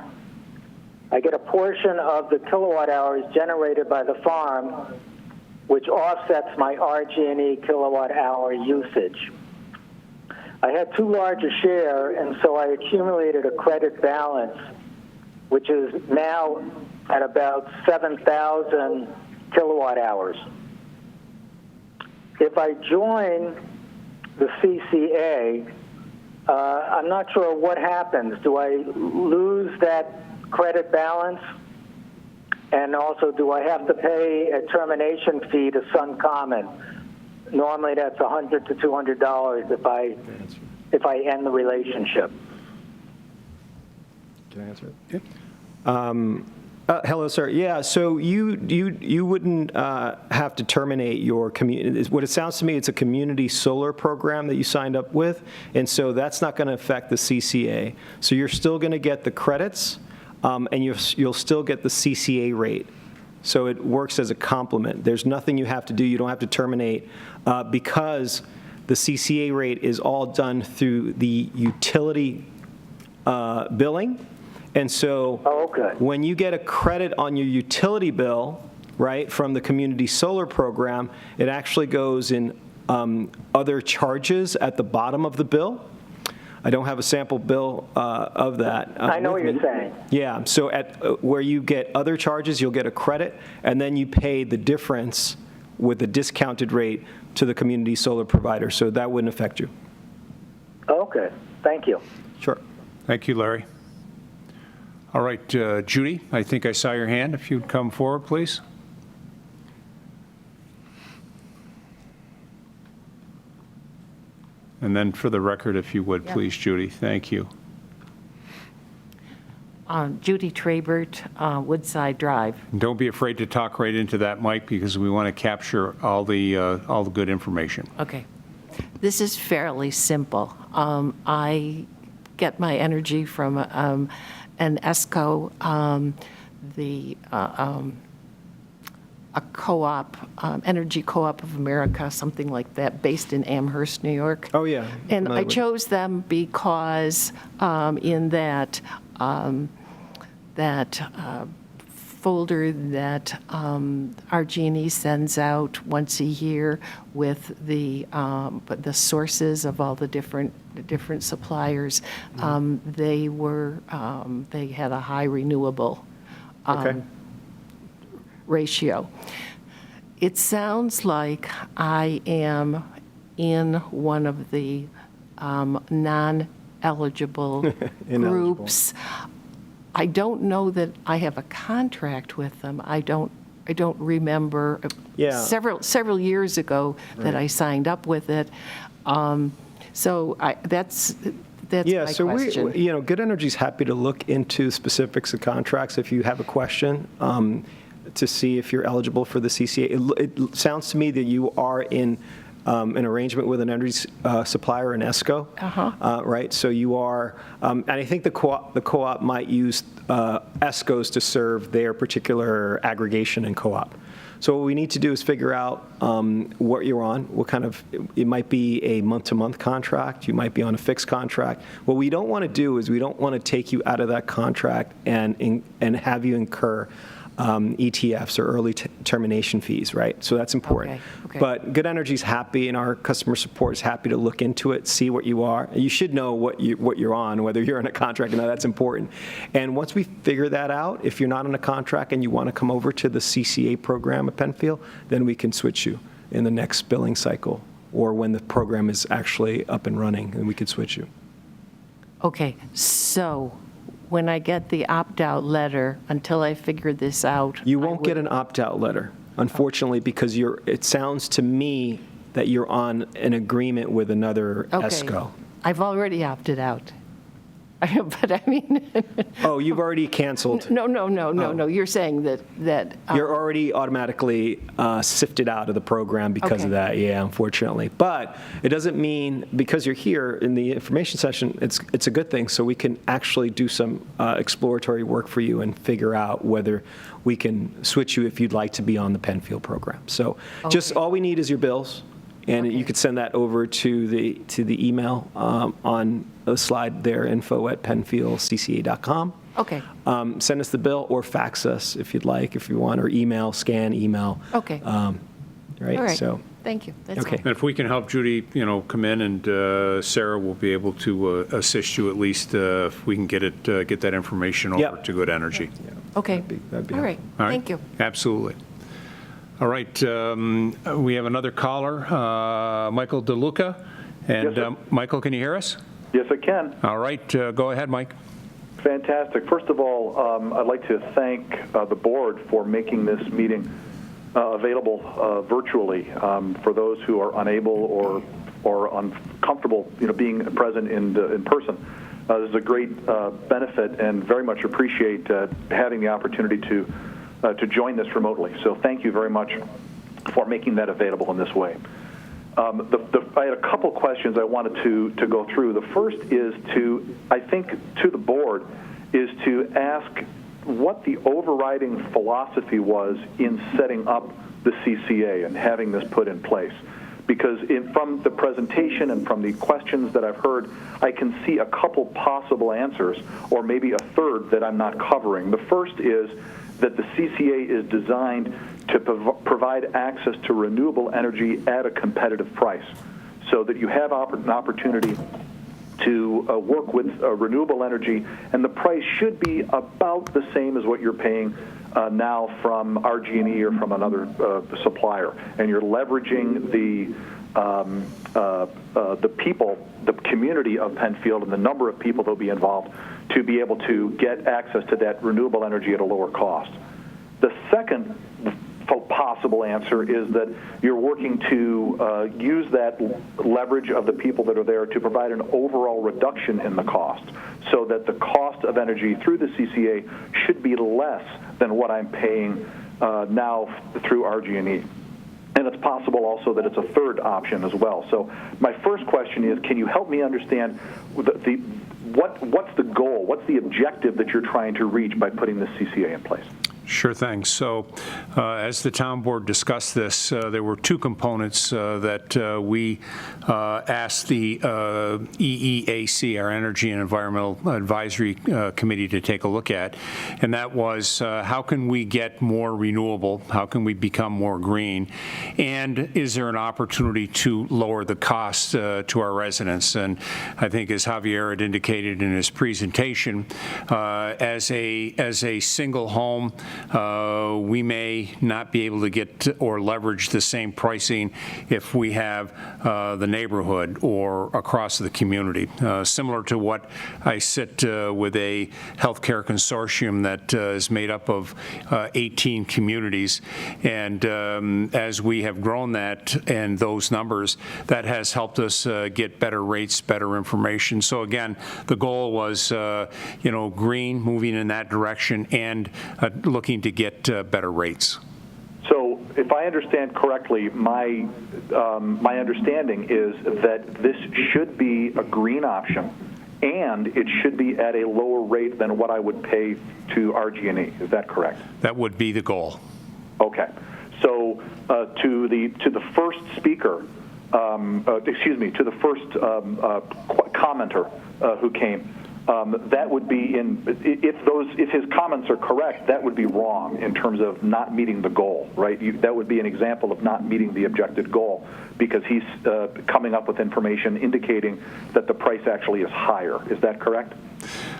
I get a portion of the kilowatt hours generated by the farm, which offsets my RG&E kilowatt hour usage. I had too large a share, and so I accumulated a credit balance, which is now at about 7,000 kilowatt hours. If I join the CCA, I'm not sure what happens. Do I lose that credit balance? And also, do I have to pay a termination fee to Suncommon? Normally, that's $100 to $200 if I end the relationship. Can I answer it? Hello, sir. Yeah, so you wouldn't have to terminate your community. What it sounds to me, it's a community solar program that you signed up with, and so that's not going to affect the CCA. So you're still going to get the credits, and you'll still get the CCA rate. So it works as a complement. There's nothing you have to do. You don't have to terminate because the CCA rate is all done through the utility billing. And so when you get a credit on your utility bill, right, from the community solar program, it actually goes in other charges at the bottom of the bill. I don't have a sample bill of that. I know what you're saying. Yeah, so at where you get other charges, you'll get a credit, and then you pay the difference with a discounted rate to the community solar provider, so that wouldn't affect you. Okay, thank you. Sure. Thank you, Larry. All right, Judy, I think I saw your hand. If you'd come forward, please. And then for the record, if you would, please, Judy. Thank you. Judy Trabert, Woodside Drive. Don't be afraid to talk right into that mic because we want to capture all the good information. Okay. This is fairly simple. I get my energy from an ESCO, a co-op, Energy Co-op of America, something like that, based in Amherst, New York. Oh, yeah. And I Familiar with- chose them because in that folder that RG&E sends out once a year with the sources of all the different suppliers, they had a high renewable Okay. ratio. It sounds like I am in one of the non-eligible Ineligible. groups. I don't know that I have a contract with them. I don't remember. Yeah. Several years ago that I signed up with it. So that's Yeah, my so question. Good Energy's happy to look into specifics of contracts if you have a question to see if you're eligible for the CCA. It sounds to me that you are in an arrangement with an energy supplier, an ESCO, right? So you are, and I think the co-op might use ESCOs to serve their particular aggregation and co-op. So what we need to do is figure out what you're on, what kind of, it might be a month-to-month contract, you might be on a fixed contract. What we don't want to do is we don't want to take you out of that contract and have you incur ETFs or early termination fees, right? So that's important. Okay. But Good Energy's happy, and our customer support is happy to look into it, see what you are. You should know what you're on, whether you're in a contract or not. That's important. And once we figure that out, if you're not in a contract and you want to come over to the CCA program at Penfield, then we can switch you in the next billing cycle, or when the program is actually up and running, and we could switch you. Okay, so when I get the opt-out letter, until I figure this out. You won't get an opt-out letter, unfortunately, because it sounds to me that you're on an agreement with another ESCO. I've already opted out. But I mean. Oh, you've already canceled. No. You're saying that. You're already automatically sifted out of the program because of that, yeah, unfortunately. But it doesn't mean, because you're here in the information session, it's a good thing, so we can actually do some exploratory work for you and figure out whether we can switch you if you'd like to be on the Penfield program. So just all we need is your bills, and you could send that over to the email on the slide there, info@penfieldcca.com. Okay. Send us the bill or fax us if you'd like, if you want, or scan email. Okay. Right? All right. So, Thank you. That's okay. all. And if we can help Judy, come in, and Sarah will be able to assist you, at least if we can get that information over Yep. to Good Energy. Okay. that'd be All right. All right? Thank you. Absolutely. All right, we have another caller, Michael DeLuca. And Yes, sir. Michael, can you hear us? Yes, I can. All right, go ahead, Mike. Fantastic. First of all, I'd like to thank the board for making this meeting available virtually for those who are unable or uncomfortable, being present in person. This is a great benefit, and very much appreciate having the opportunity to join this remotely. So thank you very much for making that available in this way. I had a couple questions I wanted to go through. The first is to the board, is to ask what the overriding philosophy was in setting up the CCA and having this put in place. Because from the presentation and from the questions that I've heard, I can see a couple possible answers, or maybe a third that I'm not covering. The first is that the CCA is designed to provide access to renewable energy at a competitive price, so that you have an opportunity to work with renewable energy, and the price should be about the same as what you're paying now from RG&E or from another supplier, and you're leveraging the people, the community of Penfield, and the number of people that will be involved to be able to get access to that renewable energy at a lower cost. The second possible answer is that you're working to use that leverage of the people that are there to provide an overall reduction in the cost, so that the cost of energy through the CCA should be less than what I'm paying now through RG&E. And it's possible also that it's a third option as well. So my first question is, can you help me understand what's the goal, what's the objective that you're trying to reach by putting this CCA in place? Sure thing. So as the town board discussed this, there were two components that we asked the EEAC, our Energy and Environmental Advisory Committee, to take a look at. And that was how can we get more renewable? How can we become more green? And is there an opportunity to lower the cost to our residents? And I think, as Javier had indicated in his presentation, as a single home, we may not be able to get or leverage the same pricing if we have the neighborhood or across the community. Similar to what I sit with a healthcare consortium that is made up of 18 communities, and as we have grown that and those numbers, that has helped us get better rates, better information. So again, the goal was green, moving in that direction, and looking to get better rates. So if I understand correctly, my understanding is that this should be a green option, and it should be at a lower rate than what I would pay to RG&E. Is that correct? That would be the goal. Okay. So to the first speaker, to the first commenter who came. That would be if his comments are correct, that would be wrong in terms of not meeting the goal, right? That would be an example of not meeting the objective goal, because he's coming up with information indicating that the price actually is higher. Is that correct?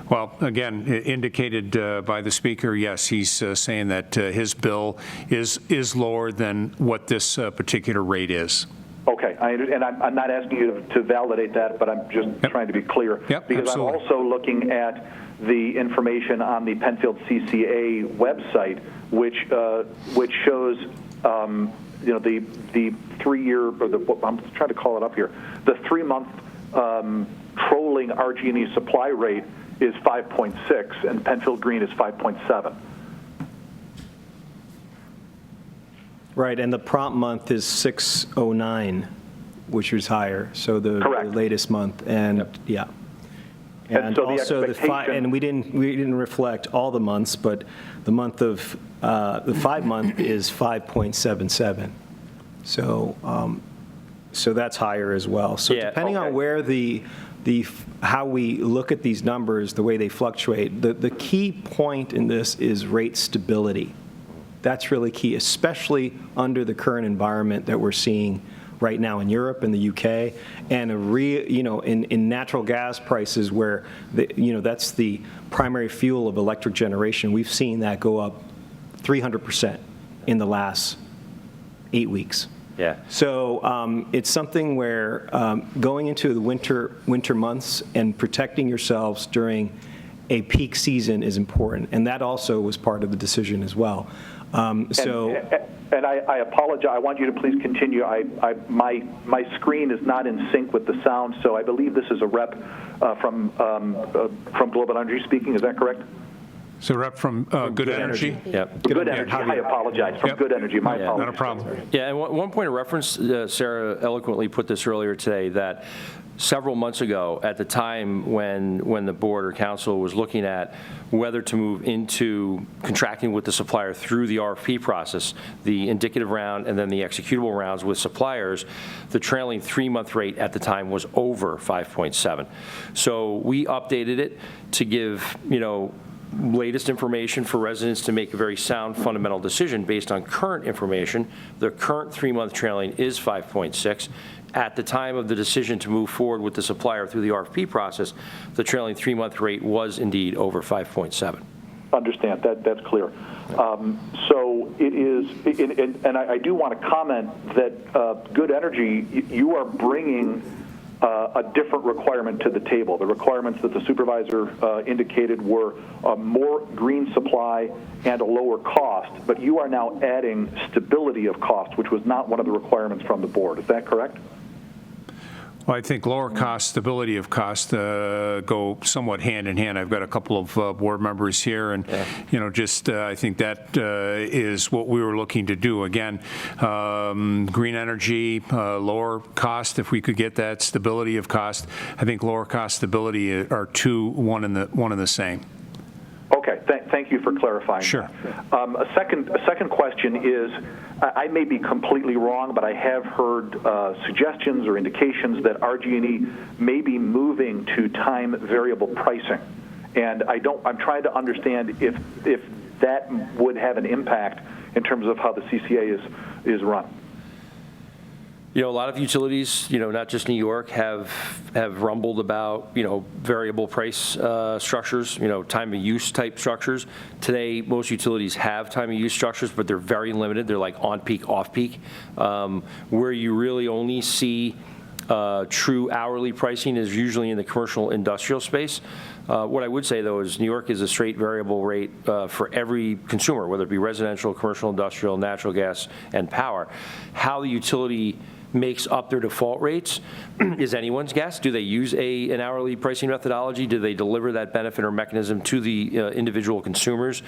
Well, again, indicated by the speaker, yes, he's saying that his bill is lower than what this particular rate is. Okay, I'm not asking you to validate that, but I'm just trying to be clear. Yep, because absolutely. I'm also looking at the information on the Penfield CCA website, which shows the 3-year, or I'm trying to call it up here, the 3-month trolling RG&E supply rate is 5.6, and Penfield Green is 5.7. Right, and the prompt month is 609, which is higher, so the latest month, and yeah. And so also and we didn't reflect all the months, but the month of the 5-month is 5.77. So that's higher as well. So depending on where how we look at these numbers, the way they fluctuate, the key point in this is rate stability. That's really key, especially under the current environment that we're seeing right now in Europe and the UK, and in natural gas prices, where that's the primary fuel of electric generation. We've seen that go up 300% in the last 8 weeks. Yeah. So it's something where going into the winter months and protecting yourselves during a peak season is important, and that also was part of the decision as well. And I apologize. I want you to please continue. My screen is not in sync with the sound, so I believe this is a rep from Global Energy speaking. Is that correct? So rep from Good Energy? Yep. Good Energy. I apologize. From Good Energy. My apologies. Not a problem. Yeah, and one point of reference, Sarah eloquently put this earlier today, that several months ago, at the time when the board or council was looking at whether to move into contracting with the supplier through the RFP process, the indicative round and then the executable rounds with suppliers, the trailing 3-month rate at the time was over 5.7. So we updated it to give, latest information for residents to make a very sound fundamental decision based on current information. The current 3-month trailing is 5.6. At the time of the decision to move forward with the supplier through the RFP process, the trailing 3-month rate was indeed over 5.7. Understand. That's clear. So it is, and I do want to comment that Good Energy, you are bringing a different requirement to the table. The requirements that the supervisor indicated were more green supply and a lower cost, but you are now adding stability of cost, which was not one of the requirements from the board. Is that correct? Well, I think lower cost, stability of cost go somewhat hand in hand. I've got a couple of board members here, and I think that is what we were looking to do. Again, green energy, lower cost. If we could get that stability of cost, I think lower cost, stability are one and the same. Okay, thank you for clarifying. Sure. A second question is, I may be completely wrong, but I have heard suggestions or indications that RG&E may be moving to time variable pricing, and I'm trying to understand if that would have an impact in terms of how the CCA is run. A lot of utilities, not just New York, have rumbled about, variable price structures, time of use type structures. Today, most utilities have time of use structures, but they're very limited. They're like on peak, off peak, where you really only see true hourly pricing is usually in the commercial industrial space. What I would say, though, is New York is a straight variable rate for every consumer, whether it be residential, commercial, industrial, natural gas, and power. How the utility makes up their default rates is anyone's guess. Do they use an hourly pricing methodology? Do they deliver that benefit or mechanism to the individual consumers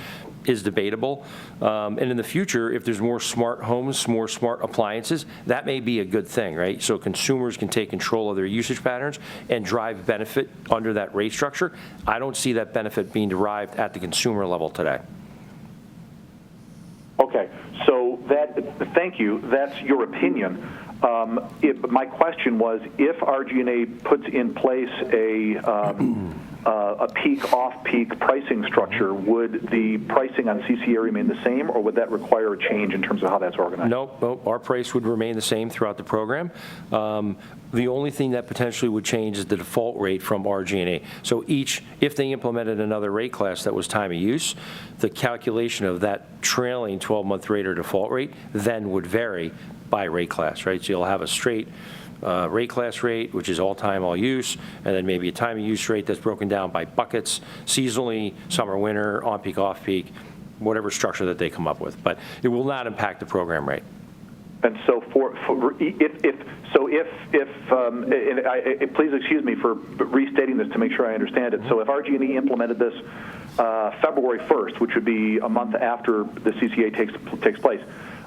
is debatable. And in the future, if there's more smart homes, more smart appliances, that may be a good thing, right? So consumers can take control of their usage patterns and drive benefit under that rate structure. I don't see that benefit being derived at the consumer level today. Okay, so thank you. That's your opinion. My question was, if RG&A puts in place a peak off-peak pricing structure, would the pricing on CCA remain the same, or would that require a change in terms of how that's organized? Nope. Our price would remain the same throughout the program. The only thing that potentially would change is the default rate from RG&A. So if they implemented another rate class that was time of use, the calculation of that trailing 12-month rate or default rate then would vary by rate class, right? So you'll have a straight rate class rate, which is all time, all use, and then maybe a time of use rate that's broken down by buckets, seasonally, summer, winter, on peak, off peak, whatever structure that they come up with. But it will not impact the program rate. And so please excuse me for restating this to make sure I understand it. So if RG&E implemented this February 1st, which would be a month after the CCA takes place,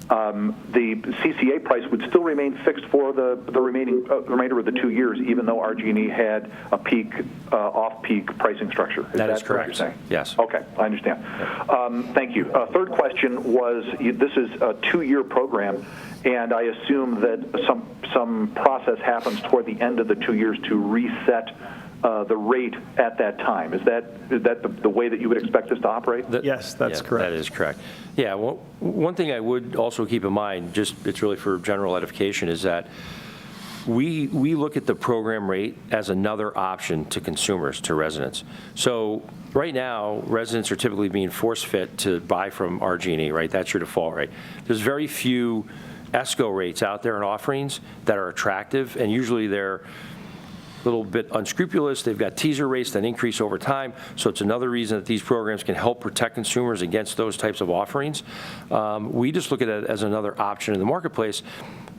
the CCA price would still remain fixed for the remainder of the 2 years, even though RG&E had a peak, off-peak pricing structure. That is correct. What you're saying? Yes. Okay, I understand. Thank you. Third question was, this is a 2-year program, and I assume that some process happens toward the end of the 2 years to reset the rate at that time. Is that the way that you would expect this to operate? Yes, that's correct. That is correct. Yeah, well, one thing I would also keep in mind, it's really for general edification, is that we look at the program rate as another option to consumers, to residents. So right now, residents are typically being force-fit to buy from RG&E, right? That's your default rate. There's very few ESCO rates out there and offerings that are attractive, and usually they're little bit unscrupulous. They've got teaser rates that increase over time. So it's another reason that these programs can help protect consumers against those types of offerings. We just look at it as another option in the marketplace,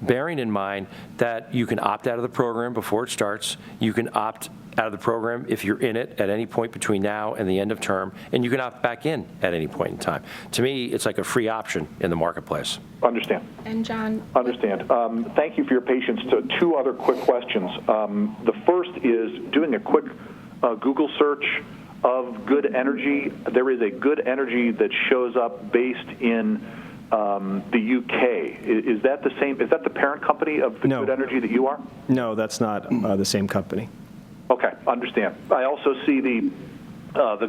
bearing in mind that you can opt out of the program before it starts. You can opt out of the program if you're in it at any point between now and the end of term, and you can opt back in at any point in time. To me, it's like a free option in the marketplace. Understand. And John? Understand. Thank you for your patience. Two other quick questions. The first is doing a quick Google search of Good Energy. There is a Good Energy that shows up based in the UK. Is that the same? Is that the parent company of the Good Energy that you are? No, that's not the same company. Okay, understand. I also see the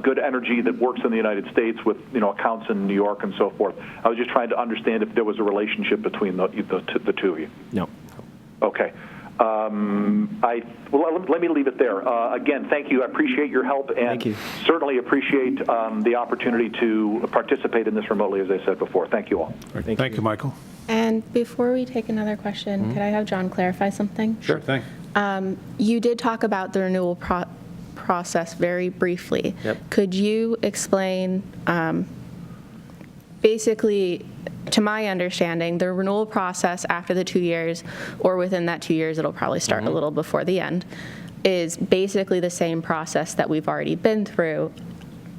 Good Energy that works in the United States with accounts in New York and so forth. I was just trying to understand if there was a relationship between the two of you. No. Okay. Let me leave it there. Again, thank you. I appreciate your help, and certainly appreciate the opportunity to participate in this remotely, as I said before. Thank you all. Thank you, Michael. And before we take another question, could I have John clarify something? Sure thing. You did talk about the renewal process very briefly. Yep. Could you explain, basically, to my understanding, the renewal process after the 2 years, or within that 2 years, it'll probably start a little before the end, is basically the same process that we've already been through.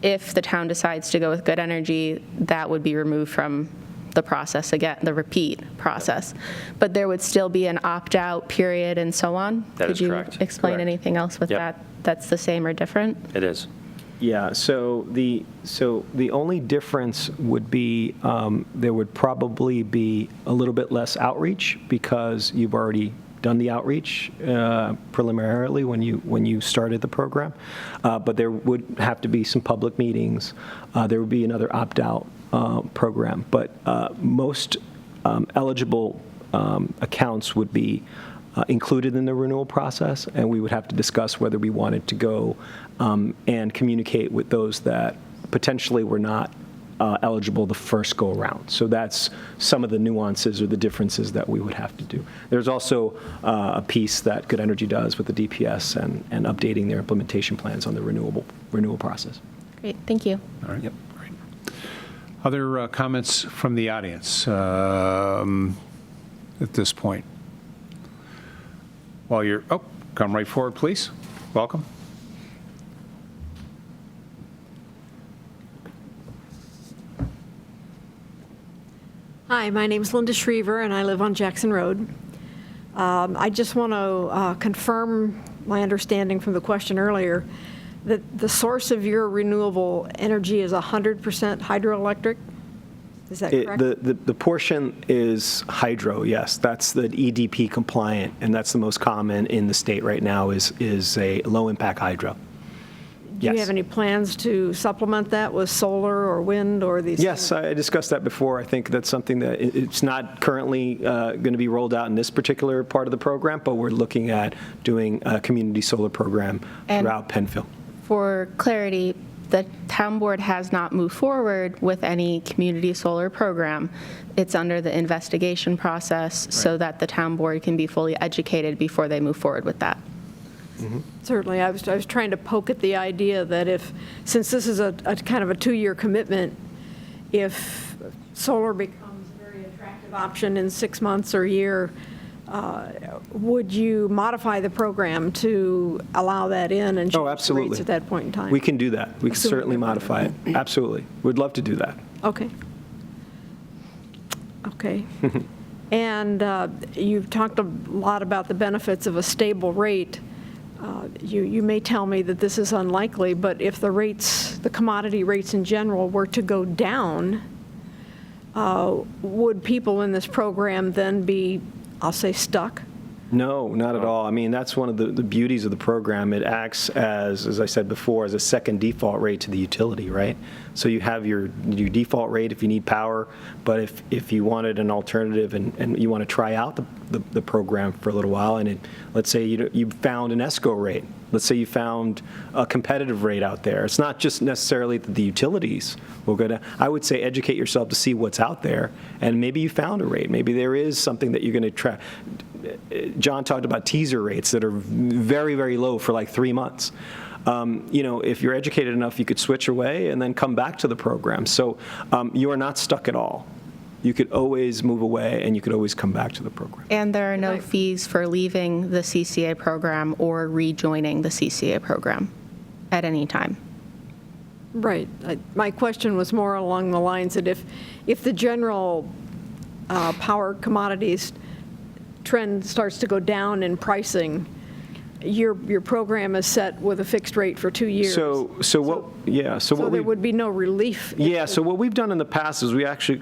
If the town decides to go with Good Energy, that would be removed from the process again, the repeat process. But there would still be an opt-out period and so on? That is correct. Could you explain Correct. anything else with Yep. that that's the same or different? It is. Yeah, so the only difference would be there would probably be a little bit less outreach because you've already done the outreach preliminarily when you started the program. But there would have to be some public meetings. There would be another opt-out program. But most eligible accounts would be included in the renewal process, and we would have to discuss whether we wanted to go and communicate with those that potentially were not eligible the first go around. So that's some of the nuances or the differences that we would have to do. There's also a piece that Good Energy does with the DPS and updating their implementation plans on the renewal process. Great, thank you. All right. Yep. Great. Other comments from the audience at this point? While you're, come right forward, please. Welcome. Hi, my name's Linda Schriever, and I live on Jackson Road. I just want to confirm my understanding from the question earlier that the source of your renewable energy is 100% hydroelectric? Is that correct? The portion is hydro, yes. That's the EDP compliant, and that's the most common in the state right now is a low-impact hydro. Do you have any plans to supplement that with solar or wind or these? Yes, I discussed that before. I think that's something that it's not currently going to be rolled out in this particular part of the program, but we're looking at doing a community solar program throughout Penfield. For clarity, the town board has not moved forward with any community solar program. It's under the investigation process so that the town board can be fully educated before they move forward with that. Mm-hmm. Certainly. I was trying to poke at the idea that since this is a kind of a 2-year commitment, if solar becomes a very attractive option in 6 months or a year, would you modify the program to allow that in and change the absolutely. rates at that point in time? We can do that. We can Assuming certainly they're modify it. Absolutely. We'd love to do that. Okay. Okay. And you've talked a lot about the benefits of a stable rate. You may tell me that this is unlikely, but if the commodity rates in general were to go down, would people in this program then be, I'll say, stuck? No, not at all. I mean, that's one of the beauties of the program. It acts as I said before, as a second default rate to the utility, right? So you have your default rate if you need power, but if you wanted an alternative and you want to try out the program for a little while, and let's say you found an ESCO rate. Let's say you found a competitive rate out there. It's not just necessarily that the utilities will go down. I would say educate yourself to see what's out there, and maybe you found a rate. Maybe there is something that you're going to try. John talked about teaser rates that are very, very low for like 3 months. If you're educated enough, you could switch away and then come back to the program. So you are not stuck at all. You could always move away, and you could always come back to the program. And there are no fees for leaving the CCA program or rejoining the CCA program at any time. Right. My question was more along the lines that if the general power commodities trend starts to go down in pricing, your program is set with a fixed rate for 2 years. So there would be no relief. Yeah, so what we've done in the past is we actually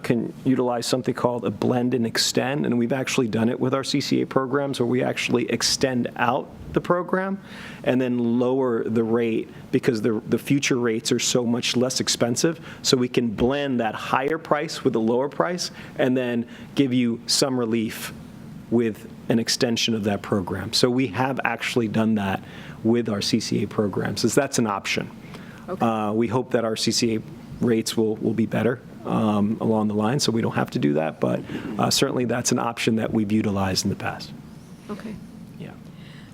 can utilize something called a blend and extend, and we've actually done it with our CCA programs where we actually extend out the program and then lower the rate because the future rates are so much less expensive. So we can blend that higher price with a lower price and then give you some relief with an extension of that program. So we have actually done that with our CCA programs, so that's an option. Okay. We hope that our CCA rates will be better along the line, so we don't have to do that, but certainly that's an option that we've utilized in the past. Okay. Yeah.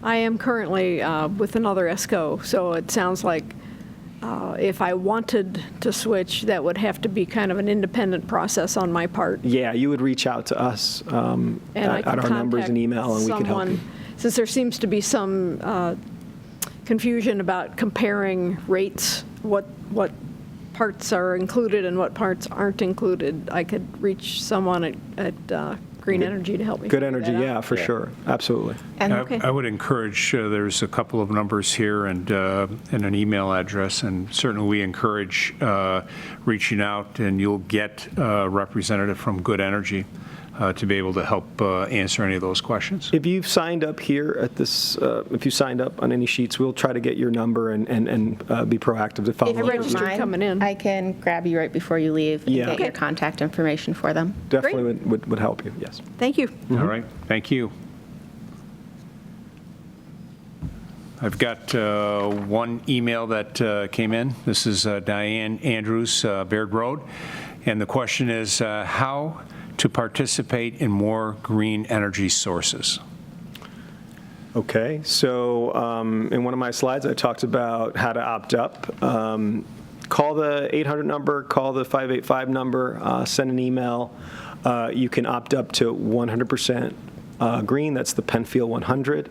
I am currently with another ESCO, so it sounds like if I wanted to switch, that would have to be kind of an independent process on my part. Yeah, you would reach out to us And I at can our numbers and contact email, and we can help you. someone, since there seems to be some confusion about comparing rates, what parts are included and what parts aren't included, I could reach someone at Green Energy to help me. Good figure energy, that yeah, out. for sure, absolutely. And I would encourage, there's a couple of numbers here and an email address, and certainly we encourage reaching out, and you'll get a representative from Good Energy to be able to help answer any of those questions. If you've signed up here at this, if you signed up on any sheets, we'll try to get your number and be proactive to follow if up. you registered don't mind, coming in. I can grab you right before you leave and Yeah. get your Okay. contact information for them. Definitely would help you, yes. Thank you. All right, thank you. I've got one email that came in. This is Diane Andrews, Berg Road, and the question is how to participate in more green energy sources. Okay, so in one of my slides, I talked about how to opt up. Call the 800 number, call the 585 number, send an email. You can opt up to 100% green, that's the Penfield 100,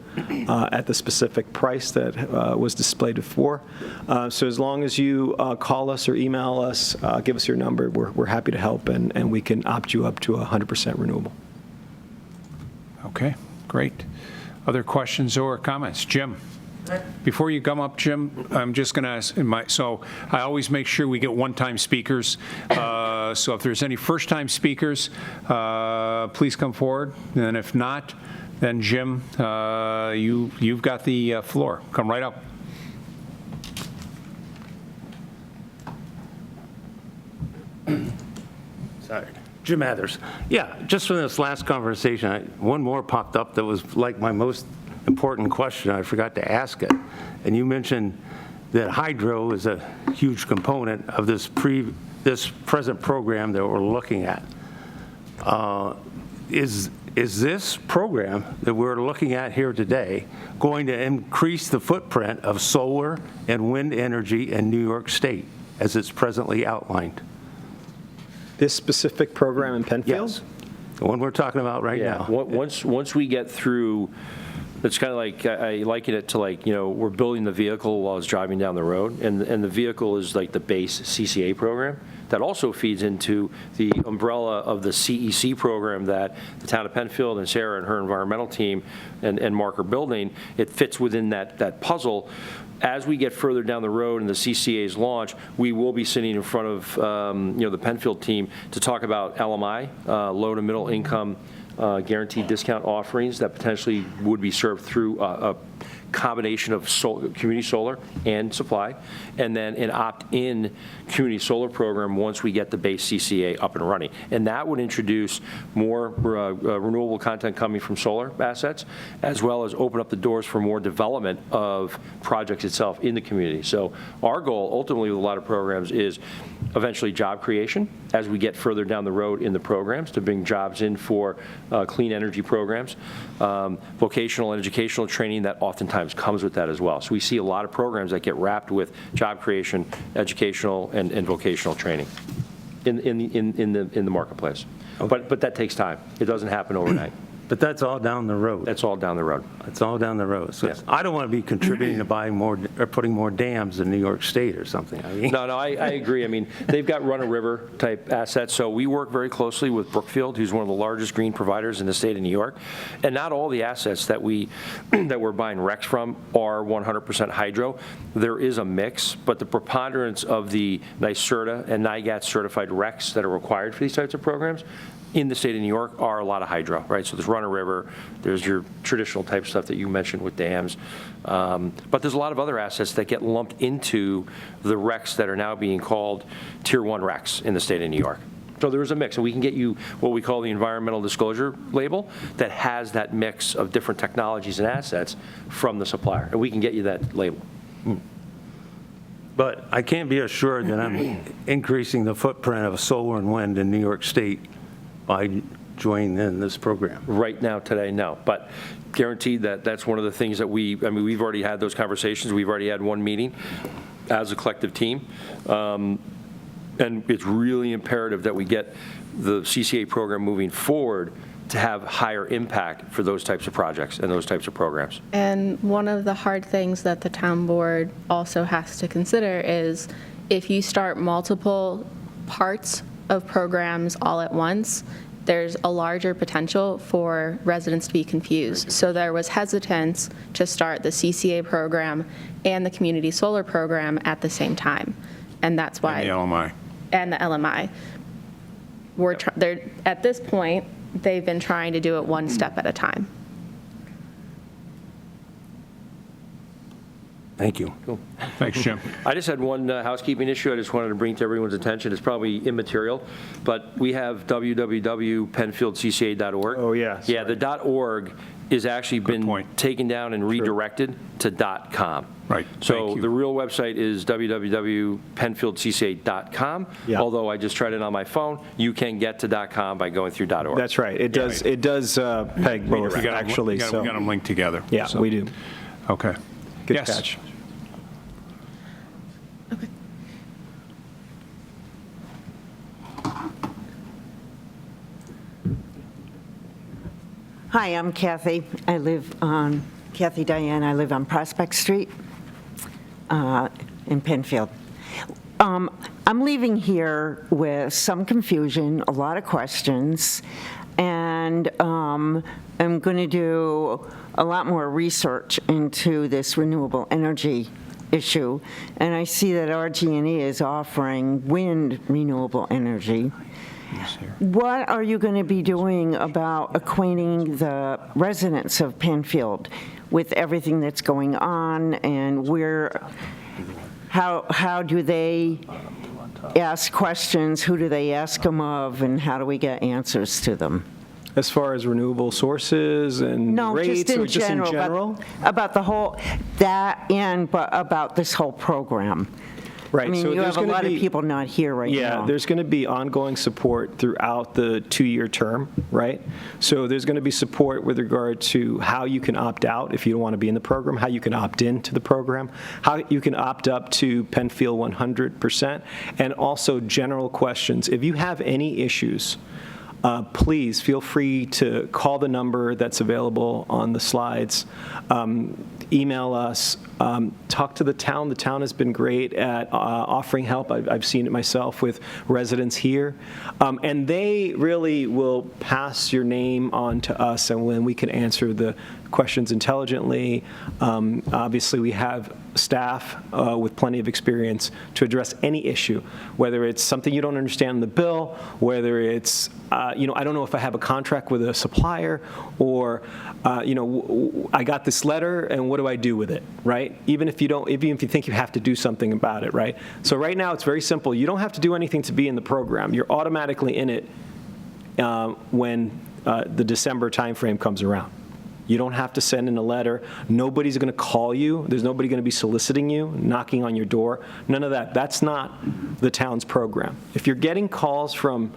at the specific price that was displayed before. So as long as you call us or email us, give us your number, we're happy to help, and we can opt you up to 100% renewable. Okay, great. Other questions or comments? Jim? Before you come up, Jim, I'm just going to ask, so I always make sure we get one-time speakers. So if there's any first-time speakers, please come forward. And if not, then Jim, you've got the floor. Come right up. Sorry. Jim Mathers. Yeah, just from this last conversation, one more popped up that was like my most important question. I forgot to ask it. And you mentioned that hydro is a huge component of this present program that we're looking at. Is this program that we're looking at here today going to increase the footprint of solar and wind energy in New York State as it's presently outlined? This specific program in Penfield? Yes. The one we're talking about right Yeah, now. once we get through, it's kind of like, I liken it to like, we're building the vehicle while it's driving down the road, and the vehicle is like the base CCA program that also feeds into the umbrella of the CEC program that the town of Penfield and Sarah and her environmental team and Mark are building. It fits within that puzzle. As we get further down the road and the CCA's launch, we will be sitting in front of the Penfield team to talk about LMI, low to middle income guaranteed discount offerings that potentially would be served through a combination of community solar and supply, and then an opt-in community solar program once we get the base CCA up and running. And that would introduce more renewable content coming from solar assets, as well as open up the doors for more development of projects itself in the community. So our goal, ultimately, with a lot of programs is eventually job creation as we get further down the road in the programs to bring jobs in for clean energy programs, vocational and educational training that oftentimes comes with that as well. So we see a lot of programs that get wrapped with job creation, educational, and vocational training in the marketplace. Okay. But that takes time. It doesn't happen overnight. But that's all down the road. That's all down the road. It's all down the road. So Yes. I don't want to be contributing to buying more or putting more dams in New York State or something. I mean, No, I agree. I mean, they've got run-of-river type assets, so we work very closely with Brookfield, who's one of the largest green providers in the state of New York. And not all the assets that we're buying RECs from are 100% hydro. There is a mix, but the preponderance of the NYSERDA and NIGAT certified RECs that are required for these types of programs in the state of New York are a lot of hydro, right? So there's run-of-river, there's your traditional type stuff that you mentioned with dams, but there's a lot of other assets that get lumped into the RECs that are now being called Tier 1 RECs in the state of New York. So there is a mix, and we can get you what we call the environmental disclosure label that has that mix of different technologies and assets from the supplier, and we can get you that label. but I can't be assured that I'm increasing the footprint of solar and wind in New York State by join in this program? Right now, today, no. But guaranteed that that's one of the things that we've already had those conversations. We've already had one meeting as a collective team. And it's really imperative that we get the CCA program moving forward to have higher impact for those types of projects and those types of programs. And one of the hard things that the town board also has to consider is if you start multiple parts of programs all at once, there's a larger potential for residents to be confused. So there was hesitance to start the CCA program and the community solar program at the same time. And that's why. And the LMI. And the LMI. They're at this point, they've been trying to do it one step at a time. Thank you. Cool. Thanks, Jim. I just had one housekeeping issue I just wanted to bring to everyone's attention. It's probably immaterial, but we have www.penfieldcca.org. Oh, yeah, Yeah, the .org is actually been point. taken down and redirected to .com. Right, So thank you. the real website is www.penfieldcca.com. Yeah. Although I just tried it on my phone, you can get to .com by going through .org. That's right. It does peg both, We got 'em- actually. we got 'em- So We got them linked together. yeah, so. we do. Okay. Good Yes. catch. Hi, I'm Kathy. Kathy Diane. I live on Prospect Street in Penfield. I'm leaving here with some confusion, a lot of questions, and I'm going to do a lot more research into this renewable energy issue. And I see that RG&E is offering wind renewable energy. What are you going to be doing about acquainting the residents of Penfield with everything that's going on, and how do they ask questions, who do they ask them of, and how do we get answers to them? As far as renewable sources and No, rates, or just in general? About the whole, but about this whole program. Right. I mean, so you there's have a gonna lot be- of people not here right now. Yeah, there's going to be ongoing support throughout the 2-year term, right? So there's going to be support with regard to how you can opt out if you don't want to be in the program, how you can opt into the program, how you can opt up to Penfield 100%, and also general questions. If you have any issues, please feel free to call the number that's available on the slides, email us, talk to the town. The town has been great at offering help. I've seen it myself with residents here. And they really will pass your name on to us, and when we can answer the questions intelligently. Obviously, we have staff with plenty of experience to address any issue, whether it's something you don't understand in the bill, whether it's, I don't know if I have a contract with a supplier, or, I got this letter and what do I do with it, right? Even if you think you have to do something about it, right? So right now, it's very simple. You don't have to do anything to be in the program. You're automatically in it when the December timeframe comes around. You don't have to send in a letter. Nobody's going to call you. There's nobody going to be soliciting you, knocking on your door. None of that. That's not the town's program. If you're getting calls from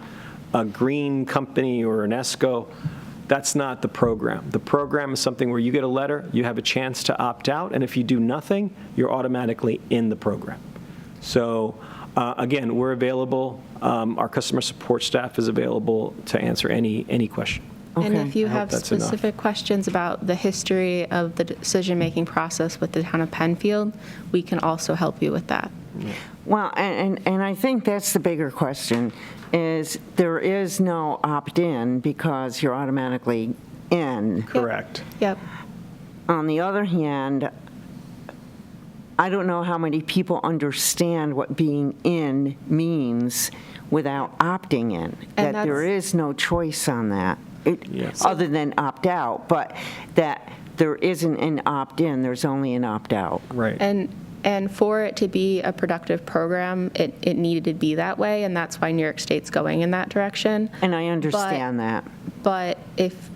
a green company or an ESCO, that's not the program. The program is something where you get a letter, you have a chance to opt out, and if you do nothing, you're automatically in the program. So again, we're available. Our customer support staff is available to answer any question. And Okay. if you I hope have that's enough. specific questions about the history of the decision-making process with the town of Penfield, we can also help you with that. Well, and I think that's the bigger question, is there is no opt-in because you're automatically in. Correct. Yep. On the other hand, I don't know how many people understand what being in means without opting in, that there that's- is no choice on that, Yes. other than opt-out, but that there isn't an opt-in, there's only an opt-out. Right. And for it to be a productive program, it needed to be that way, and that's why New York State's going in that direction. And I understand that. But if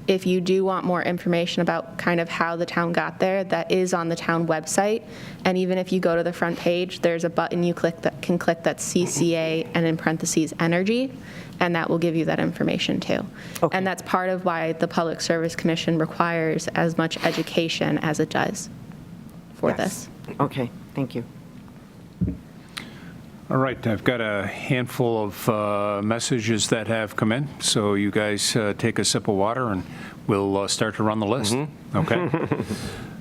If you do want more information about kind of how the town got there, that is on the town website. And even if you go to the front page, there's a button you can click that's CCA and in parentheses energy, and that will give you that information too. Okay. And that's part of why the Public Service Commission requires as much education as it does for this. Okay, thank you. All right, I've got a handful of messages that have come in, so you guys take a sip of water and we'll start to run the list. Okay.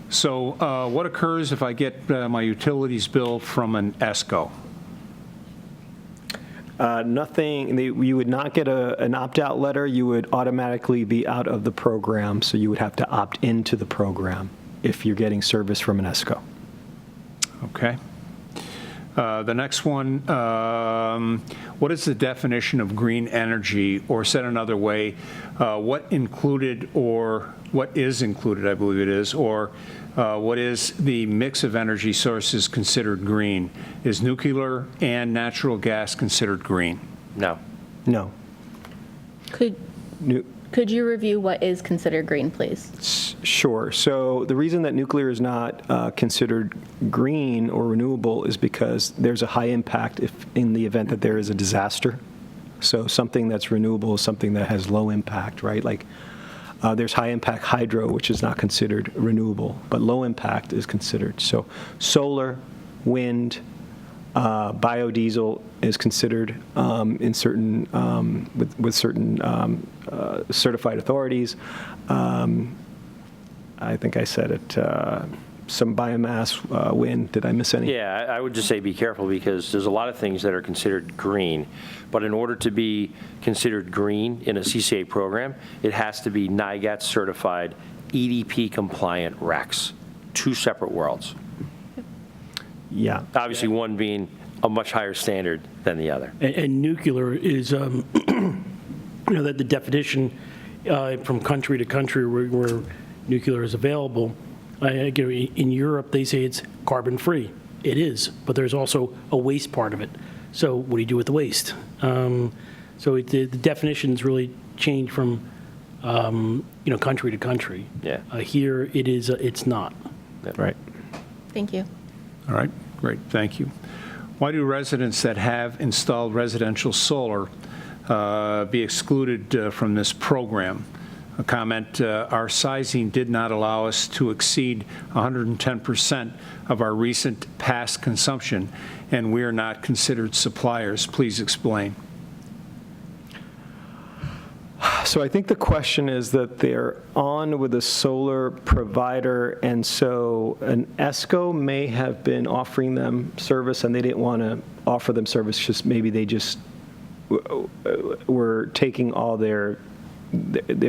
So what occurs if I get my utilities bill from an ESCO? Nothing, you would not get an opt-out letter. You would automatically be out of the program, so you would have to opt into the program if you're getting service from an ESCO. Okay. The next one, what is the definition of green energy, or said another way, what included or what is included, I believe it is, or what is the mix of energy sources considered green? Is nuclear and natural gas considered green? No. No. Could you review what is considered green, please? Sure. So the reason that nuclear is not considered green or renewable is because there's a high impact in the event that there is a disaster. So something that's renewable is something that has low impact, right? Like there's high impact hydro, which is not considered renewable, but low impact is considered. So solar, wind, biodiesel is considered in certain with certain certified authorities. I think I said it. Some biomass, wind. Did I miss any? Yeah, I would just say be careful, because there's a lot of things that are considered green, but in order to be considered green in a CCA program, it has to be NIGAT certified, EDP compliant RECs. Two separate worlds. Yeah. Obviously, one being a much higher standard than the other. And nuclear is, that the definition from country to country where nuclear is available. In Europe, they say it's carbon-free. It is, but there's also a waste part of it. So what do you do with the waste? The definitions really change from, country to country. Yeah. Here, it's not. Right. Thank you. All right, great, thank you. Why do residents that have installed residential solar be excluded from this program? A comment, our sizing did not allow us to exceed 110% of our recent past consumption, and we are not considered suppliers. Please explain. So I think the question is that they're on with a solar provider, and so an ESCO may have been offering them service, and they didn't want to offer them service, just maybe they just were taking all they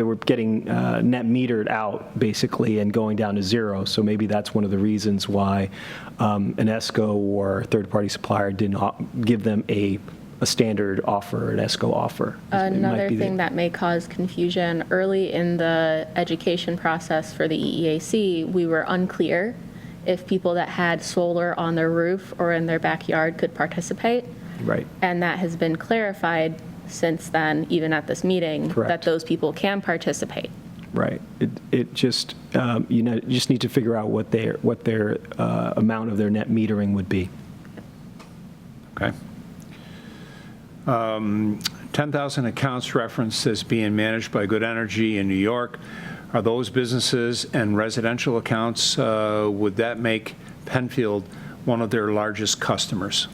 were getting net metered out, basically, and going down to zero. So maybe that's one of the reasons why an ESCO or third-party supplier did not give them a standard offer, an ESCO offer. Another thing that may cause confusion, early in the education process for the EEAC, we were unclear if people that had solar on their roof or in their backyard could participate. Right. And that has been clarified since then, even at this meeting, Correct. that those people can participate. Right. It just, you just need to figure out what their amount of their net metering would be. Okay. 10,000 accounts referenced as being managed by Good Energy in New York. Are those businesses and residential accounts, would that make Penfield one of their largest customers?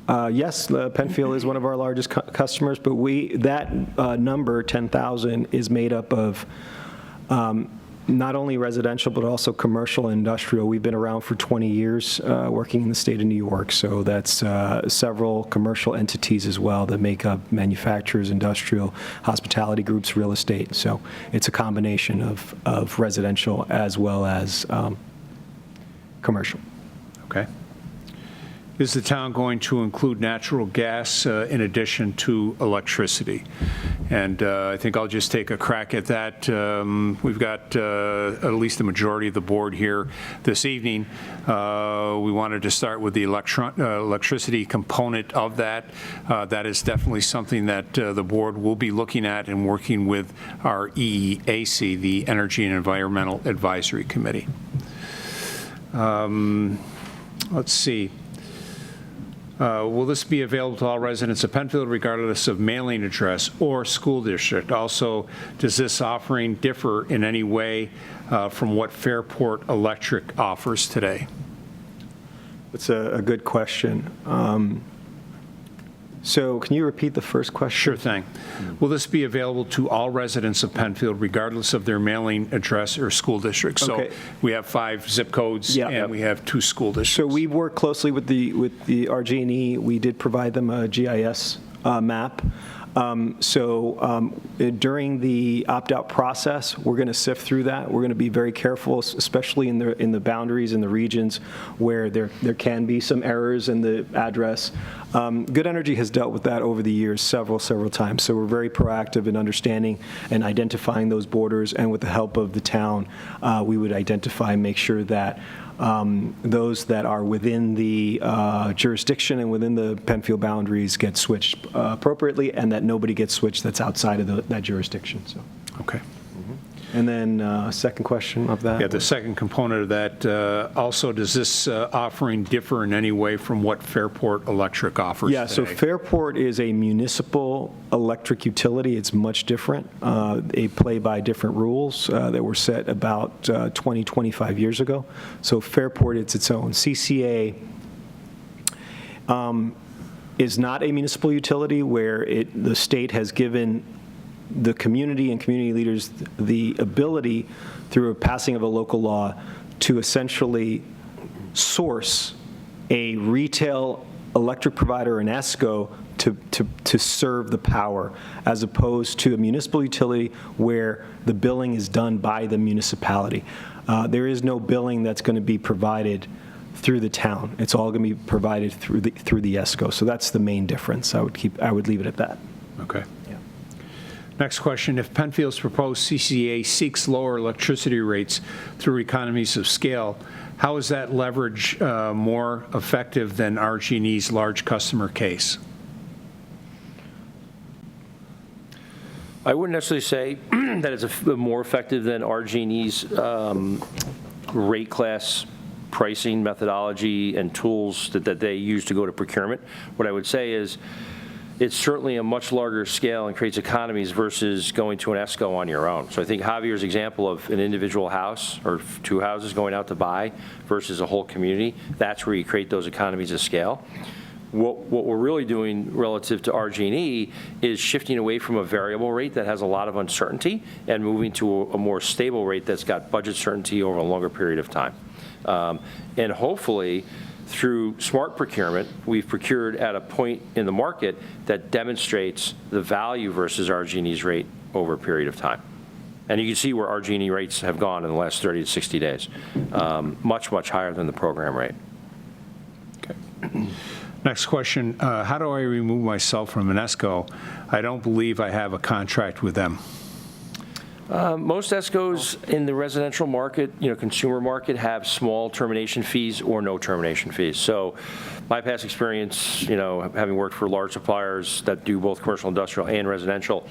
Yes, Penfield is one of our largest customers, but that number, 10,000, is made up of not only residential, but also commercial and industrial. We've been around for 20 years working in the state of New York, so that's several commercial entities as well that make up manufacturers, industrial, hospitality groups, real estate. So it's a combination of residential as well as commercial. Okay. Is the town going to include natural gas in addition to electricity? And I think I'll just take a crack at that. We've got at least the majority of the board here this evening. We wanted to start with the electricity component of that. That is definitely something that the board will be looking at and working with our EEAC, the Energy and Environmental Advisory Committee. Let's see. Will this be available to all residents of Penfield regardless of mailing address or school district? Also, does this offering differ in any way from what Fairport Electric offers today? That's a good question. So can you repeat the first question? Sure thing. Will this be available to all residents of Penfield regardless of their mailing address or school district? Okay. So we have 5 zip codes and we have 2 school districts. So we work closely with the RG&E. We did provide them a GIS map. During the opt-out process, we're going to sift through that. We're going to be very careful, especially in the boundaries and the regions where there can be some errors in the address. Good Energy has dealt with that over the years several times. So we're very proactive in understanding and identifying those borders, and with the help of the town, we would identify and make sure that those that are within the jurisdiction and within the Penfield boundaries get switched appropriately, and that nobody gets switched that's outside of that jurisdiction. So. Okay. And then second question of that? Yeah, the second component of that, also, does this offering differ in any way from what Fairport Electric offers Yeah, so today? Fairport is a municipal electric utility. It's much different. They play by different rules that were set about 20, 25 years ago. So Fairport, it's its own. CCA is not a municipal utility where the state has given the community and community leaders the ability, through a passing of a local law, to essentially source a retail electric provider, an ESCO, to serve the power, as opposed to a municipal utility where the billing is done by the municipality. There is no billing that's going to be provided through the town. It's all going to be provided through the ESCO. So that's the main difference. I would leave it at that. Okay. Next question, if Penfield's proposed CCA seeks lower electricity rates through economies of scale, how is that leverage more effective than RG&E's large customer case? I wouldn't necessarily say that it's more effective than RG&E's rate class pricing methodology and tools that they use to go to procurement. What I would say is, it's certainly a much larger scale and creates economies versus going to an ESCO on your own. So I think Javier's example of an individual house or 2 houses going out to buy versus a whole community, that's where you create those economies of scale. What we're really doing relative to RG&E is shifting away from a variable rate that has a lot of uncertainty and moving to a more stable rate that's got budget certainty over a longer period of time. And hopefully, through smart procurement, we've procured at a point in the market that demonstrates the value versus RG&E's rate over a period of time. And you can see where RG&E rates have gone in the last 30 to 60 days, much higher than the program rate. Okay. Next question, how do I remove myself from an ESCO? I don't believe I have a contract with them. Most ESCOs in the residential market, consumer market, have small termination fees or no termination fees. So my past experience, having worked for large suppliers that do both commercial, industrial, and residential,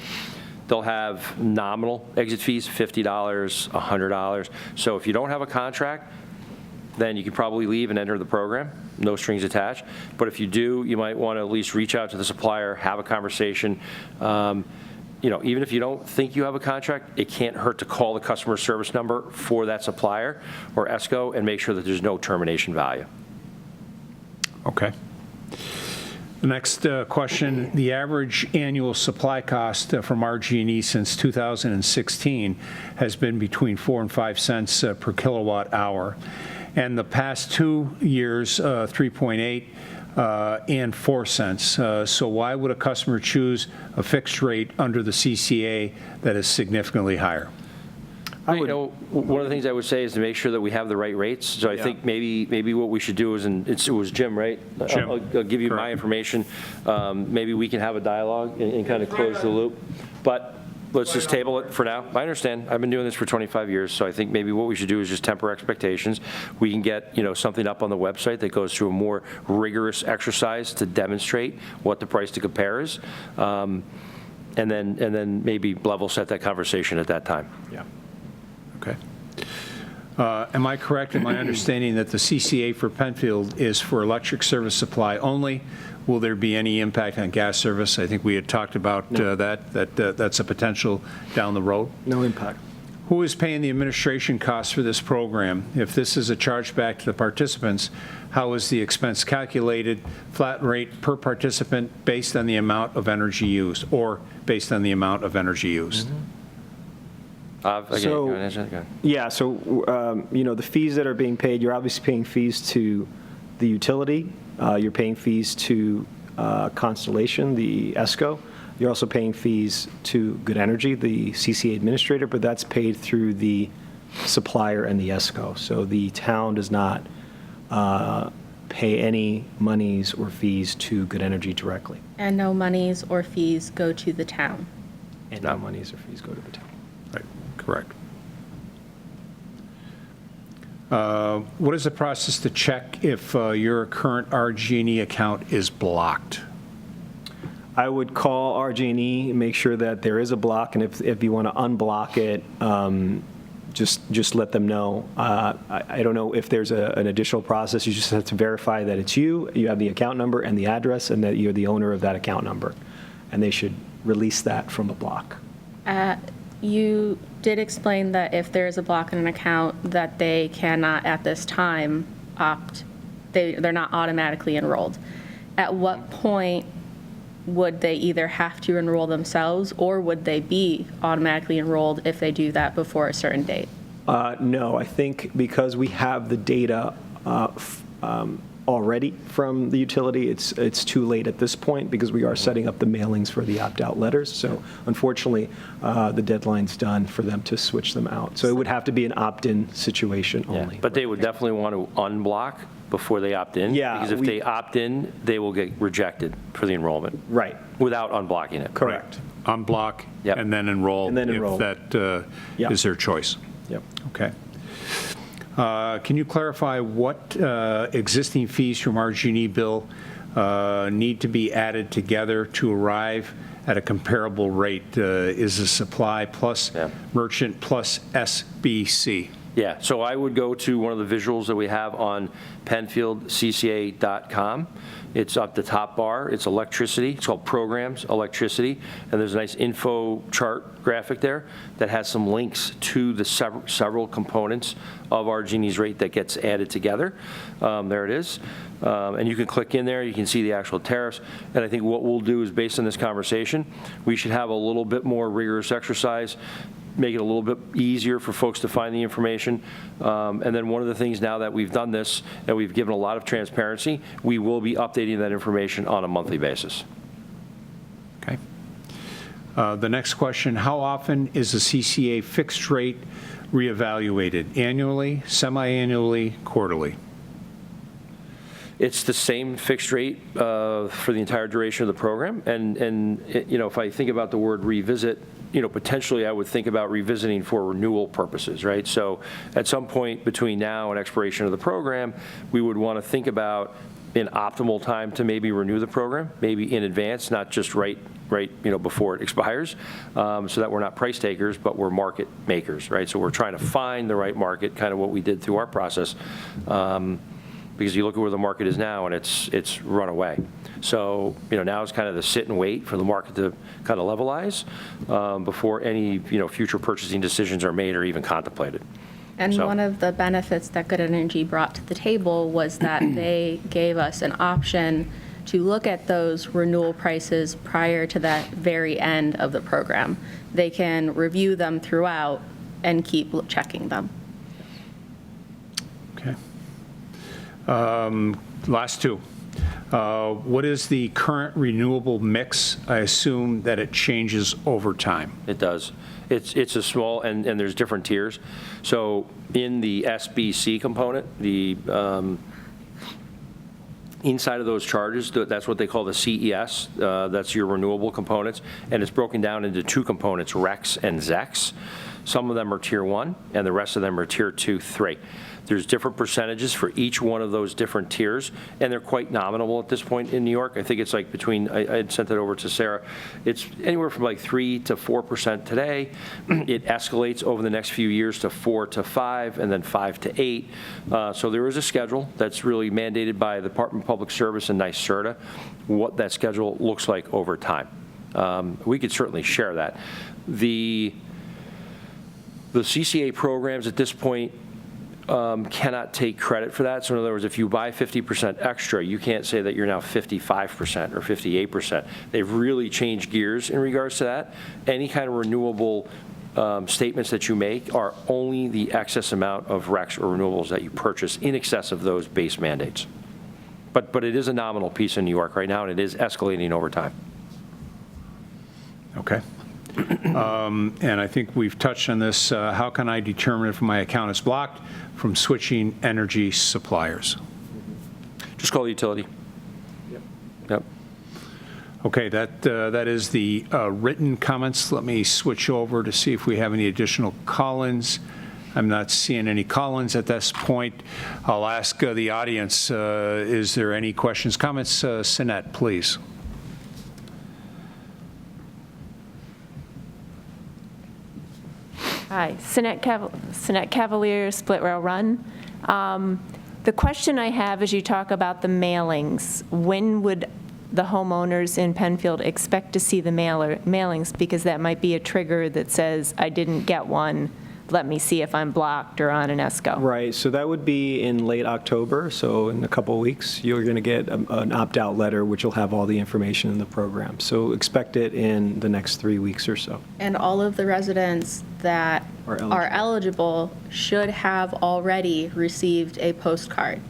they'll have nominal exit fees, $50, $100. So if you don't have a contract, then you can probably leave and enter the program, no strings attached. But if you do, you might want to at least reach out to the supplier, have a conversation. Even if you don't think you have a contract, it can't hurt to call the customer service number for that supplier or ESCO and make sure that there's no termination value. Okay. The next question, the average annual supply cost from RG&E since 2016 has been between 4 and 5 cents per kilowatt hour. And the past 2 years, 3.8 and 4 cents. So why would a customer choose a fixed rate under the CCA that is significantly higher? You know, one of the things I would say is to make sure that we have the right rates. So I think maybe what we should do is, and it was Jim, right? Jim. I'll give you my information. Maybe we can have a dialogue and kind of close the loop. But let's just table it for now. I understand. I've been doing this for 25 years, so I think maybe what we should do is just temper expectations. We can get, something up on the website that goes through a more rigorous exercise to demonstrate what the price to compare is, and then maybe level set that conversation at that time. Yeah. Okay. Am I correct in my understanding that the CCA for Penfield is for electric service supply only? Will there be any impact on gas service? I think we had talked about that's a potential down the road. No impact. Who is paying the administration costs for this program? If this is a chargeback to the participants, how is the expense calculated? Flat rate per participant based on the amount of energy used, or based on the amount of energy used? So the fees that are being paid, you're obviously paying fees to the utility. You're paying fees to Constellation, the ESCO. You're also paying fees to Good Energy, the CCA administrator, but that's paid through the supplier and the ESCO. So the town does not pay any monies or fees to Good Energy directly. And no monies or fees go to the town. And no monies or fees go to the town. Right, correct. What is the process to check if your current RG&E account is blocked? I would call RG&E, make sure that there is a block, and if you want to unblock it, just let them know. I don't know if there's an additional process. You just have to verify that it's you have the account number and the address, and that you're the owner of that account number, and they should release that from the block. You did explain that if there is a block in an account, that they cannot at this time they're not automatically enrolled. At what point would they either have to enroll themselves, or would they be automatically enrolled if they do that before a certain date? No, I think because we have the data already from the utility, it's too late at this point, because we are setting up the mailings for the opt-out letters. So unfortunately, the deadline's done for them to switch them out. So it would have to be an opt-in situation only. But they would definitely want to unblock before they opt in. Yeah, Because if they opt in, they will get rejected for the enrollment. Right. Without unblocking it. Correct. Unblock Yep. and then enroll, And then enroll. if that is their choice. Yep. Okay. Can you clarify what existing fees from RG&E bill need to be added together to arrive at a comparable rate? Is the supply plus merchant plus SBC? Yeah, so I would go to one of the visuals that we have on PenfieldCCA.com. It's up the top bar. It's electricity. It's called Programs, Electricity. And there's a nice info chart graphic there that has some links to the several components of RG&E's rate that gets added together. There it is. And you can click in there. You can see the actual tariffs. And I think what we'll do is, based on this conversation, we should have a little bit more rigorous exercise, make it a little bit easier for folks to find the information. And then one of the things, now that we've done this and we've given a lot of transparency, we will be updating that information on a monthly basis. Okay. The next question, how often is the CCA fixed rate reevaluated? Annually, semi-annually, quarterly? It's the same fixed rate for the entire duration of the program. And if I think about the word revisit, potentially I would think about revisiting for renewal purposes, right? So at some point between now and expiration of the program, we would want to think about an optimal time to maybe renew the program, maybe in advance, not just right before it expires, so that we're not price takers, but we're market makers, right? So we're trying to find the right market, kind of what we did through our process, because you look at where the market is now, and it's run away. So now is kind of the sit and wait for the market to kind of levelize before any future purchasing decisions are made or even contemplated. And one of the benefits that Good Energy brought to the table was that they gave us an option to look at those renewal prices prior to that very end of the program. They can review them throughout and keep checking them. Okay. Last two. What is the current renewable mix? I assume that it changes over time. It does. It's a small, and there's different tiers. So in the SBC component, the inside of those charges, that's what they call the CES. That's your renewable components, and it's broken down into two components, RECs and ZECs. Some of them are tier 1, and the rest of them are tier 2, 3. There's different percentages for each one of those different tiers, and they're quite nominal at this point in New York. I think it's like between, I had sent it over to Sarah, it's anywhere from like 3 to 4% today. It escalates over the next few years to 4 to 5, and then 5 to 8. So there is a schedule that's really mandated by the Department of Public Service and NYSERDA, what that schedule looks like over time. We could certainly share that. The CCA programs at this point cannot take credit for that. So in other words, if you buy 50% extra, you can't say that you're now 55% or 58%. They've really changed gears in regards to that. Any kind of renewable statements that you make are only the excess amount of RECs or renewables that you purchase in excess of those base mandates. But it is a nominal piece in New York right now, and it is escalating over time. Okay. And I think we've touched on this. How can I determine if my account is blocked from switching energy suppliers? Just call the utility. Yep. Okay, that is the written comments. Let me switch over to see if we have any additional call-ins. I'm not seeing any call-ins at this point. I'll ask the audience, is there any questions, comments? Sinette, please. Hi, Sinette Cavalier, Split Rail Run. The question I have is you talk about the mailings. When would the homeowners in Penfield expect to see the mailings? Because that might be a trigger that says, I didn't get one. Let me see if I'm blocked or on an ESCO. Right, so that would be in late October, so in a couple of weeks, you're going to get an opt-out letter, which will have all the information in the program. So expect it in the next 3 weeks or so. And all of the residents that are eligible should have already received a postcard.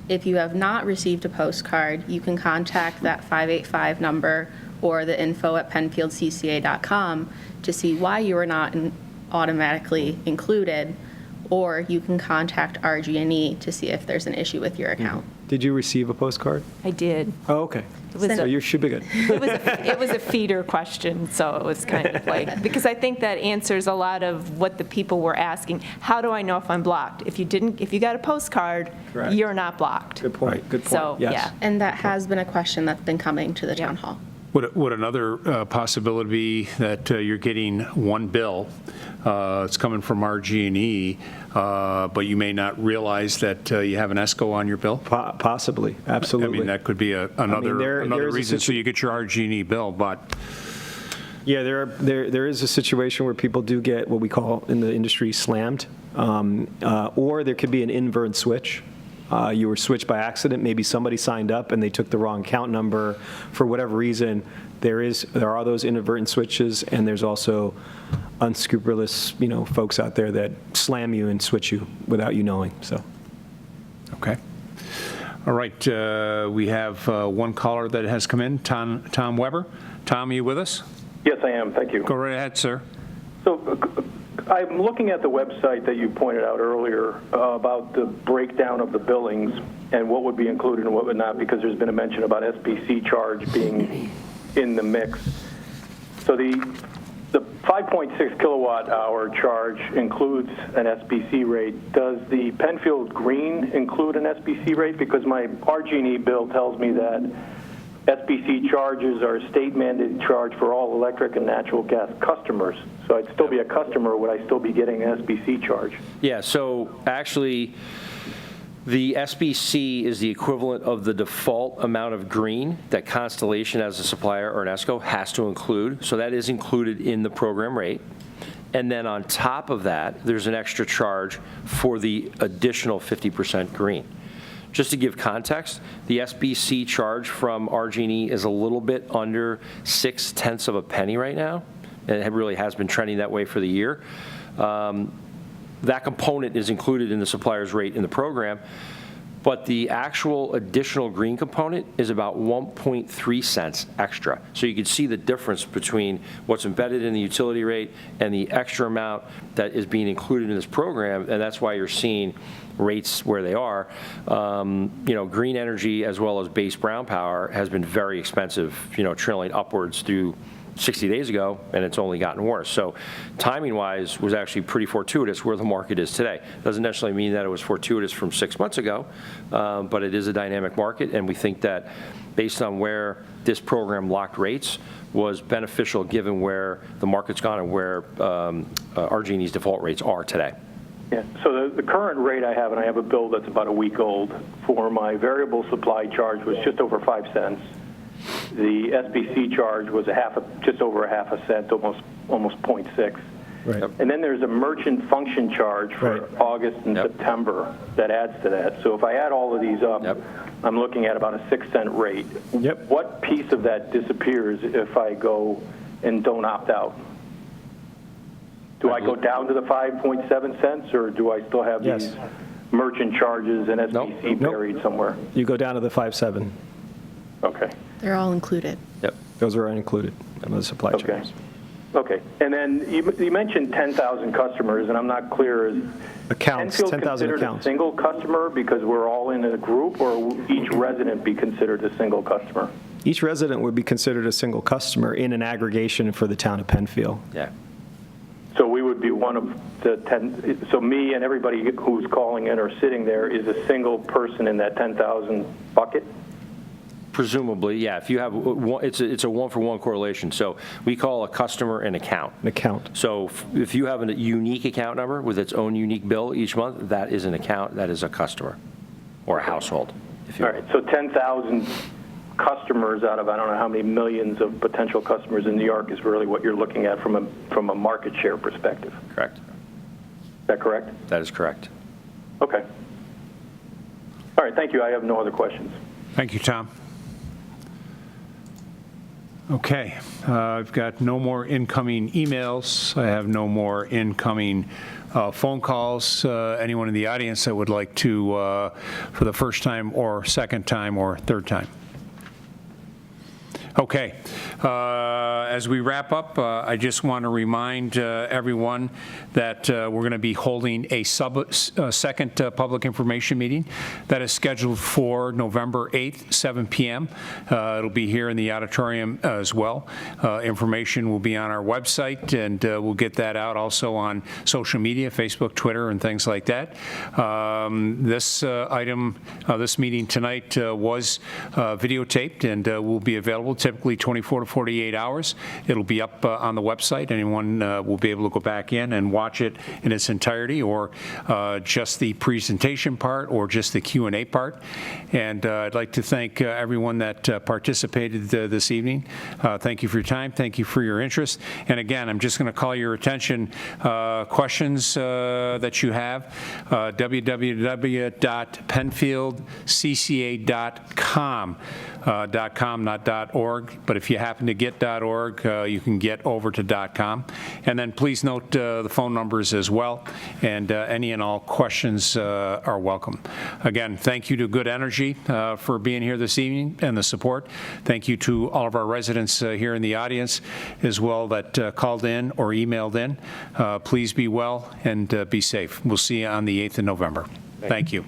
If you have not received a postcard, you can contact that 585 number or the info@penfieldcca.com to see why you were not automatically included, or you can contact RG&E to see if there's an issue with your account. Did you receive a postcard? I did. Oh, okay. So you should be good. It was a feeder question, so it was kind of like, because I think that answers a lot of what the people were asking. How do I know if I'm blocked? If you got a postcard, Correct. You're not blocked. Good point, good point. So, Yes. yeah. And that has been a question that's been coming to the town hall. Would another possibility be that you're getting one bill, it's coming from RG&E, but you may not realize that you have an ESCO on your bill? Possibly, absolutely. I mean, that could be another reason, so you get your RG&E bill, but... Yeah, there is a situation where people do get what we call in the industry slammed, or there could be an invert switch. You were switched by accident. Maybe somebody signed up and they took the wrong account number for whatever reason. There are those inadvertent switches, and there's also unscrupulous, folks out there that slam you and switch you without you knowing. So, okay. All right. We have one caller that has come in, Tom Weber. Tom, are you with us? Yes, I am. Thank you. Go right ahead, sir. So I'm looking at the website that you pointed out earlier about the breakdown of the billings and what would be included and what would not, because there's been a mention about SBC charge being in the mix. So the 5.6 kilowatt hour charge includes an SBC rate. Does the Penfield Green include an SBC rate? Because my RG&E bill tells me that SBC charges are a state-mandated charge for all electric and natural gas customers. So I'd still be a customer. Would I still be getting an SBC charge? Yeah, so actually, the SBC is the equivalent of the default amount of green that Constellation as a supplier or an ESCO has to include. So that is included in the program rate. And then on top of that, there's an extra charge for the additional 50% green. Just to give context, the SBC charge from RG&E is a little bit under 0.6 of a penny right now. And it really has been trending that way for the year. That component is included in the supplier's rate in the program. but the actual additional green component is about 1.3 cents extra. So you can see the difference between what's embedded in the utility rate and the extra amount that is being included in this program, and that's why you're seeing rates where they are. Green energy as well as base brown power has been very expensive, trailing upwards through 60 days ago, and it's only gotten worse. So timing-wise was actually pretty fortuitous where the market is today. Doesn't necessarily mean that it was fortuitous from 6 months ago, but it is a dynamic market, and we think that based on where this program locked rates was beneficial given where the market's gone and where RG&E's default rates are today. Yeah, so the current rate I have, and I have a bill that's about a week old, for my variable supply charge was just over 5 cents. The SBC charge was just over a half a cent, almost 0.6. Right. And then there's a merchant function charge for August and September that adds to that. So if I add all of these up, I'm looking at about a 6-cent rate. Yep. What piece of that disappears if I go and don't opt out? Do I go down to the 5.7 cents, or do I still have these merchant charges and SBC buried somewhere? You go down to the 5.7. Okay. They're all included. Yep. Those are included in the supply charges. Okay. And then you mentioned 10,000 customers, and I'm not clear. Accounts, Penfield 10,000 considered accounts. a single customer because we're all in a group, or will each resident be considered a single customer? Each resident would be considered a single customer in an aggregation for the town of Penfield. Yeah. So we would be one of the 10. So me and everybody who's calling in or sitting there is a single person in that 10,000 bucket? Presumably, yeah. If you have it's a one-for-one correlation. So we call a customer an account. An account. So if you have a unique account number with its own unique bill each month, that is an account, that is a customer or a household. If you All right. So 10,000 customers out of I don't know how many millions of potential customers in New York is really what you're looking at from a market share perspective. Correct. Is that correct? That is correct. Okay. All right. Thank you. I have no other questions. Thank you, Tom. Okay, I've got no more incoming emails. I have no more incoming phone calls. Anyone in the audience that would like to, for the first time or second time or third time? Okay, as we wrap up, I just want to remind everyone that we're going to be holding a second public information meeting that is scheduled for November 8th, 7 p.m. It'll be here in the auditorium as well. Information will be on our website, and we'll get that out also on social media, Facebook, Twitter, and things like that. This meeting tonight was videotaped and will be available typically 24 to 48 hours. It'll be up on the website. Anyone will be able to go back in and watch it in its entirety, or just the presentation part, or just the Q&A part. And I'd like to thank everyone that participated this evening. Thank you for your time. Thank you for your interest. And again, I'm just going to call your attention, questions that you have, www.penfieldcca.com. .com, not .org, but if you happen to get .org, you can get over to .com. And then please note the phone numbers as well, and any and all questions are welcome. Again, thank you to Good Energy for being here this evening and the support. Thank you to all of our residents here in the audience as well that called in or emailed in. Please be well and be safe. We'll see you on the 8th of November. Thank you.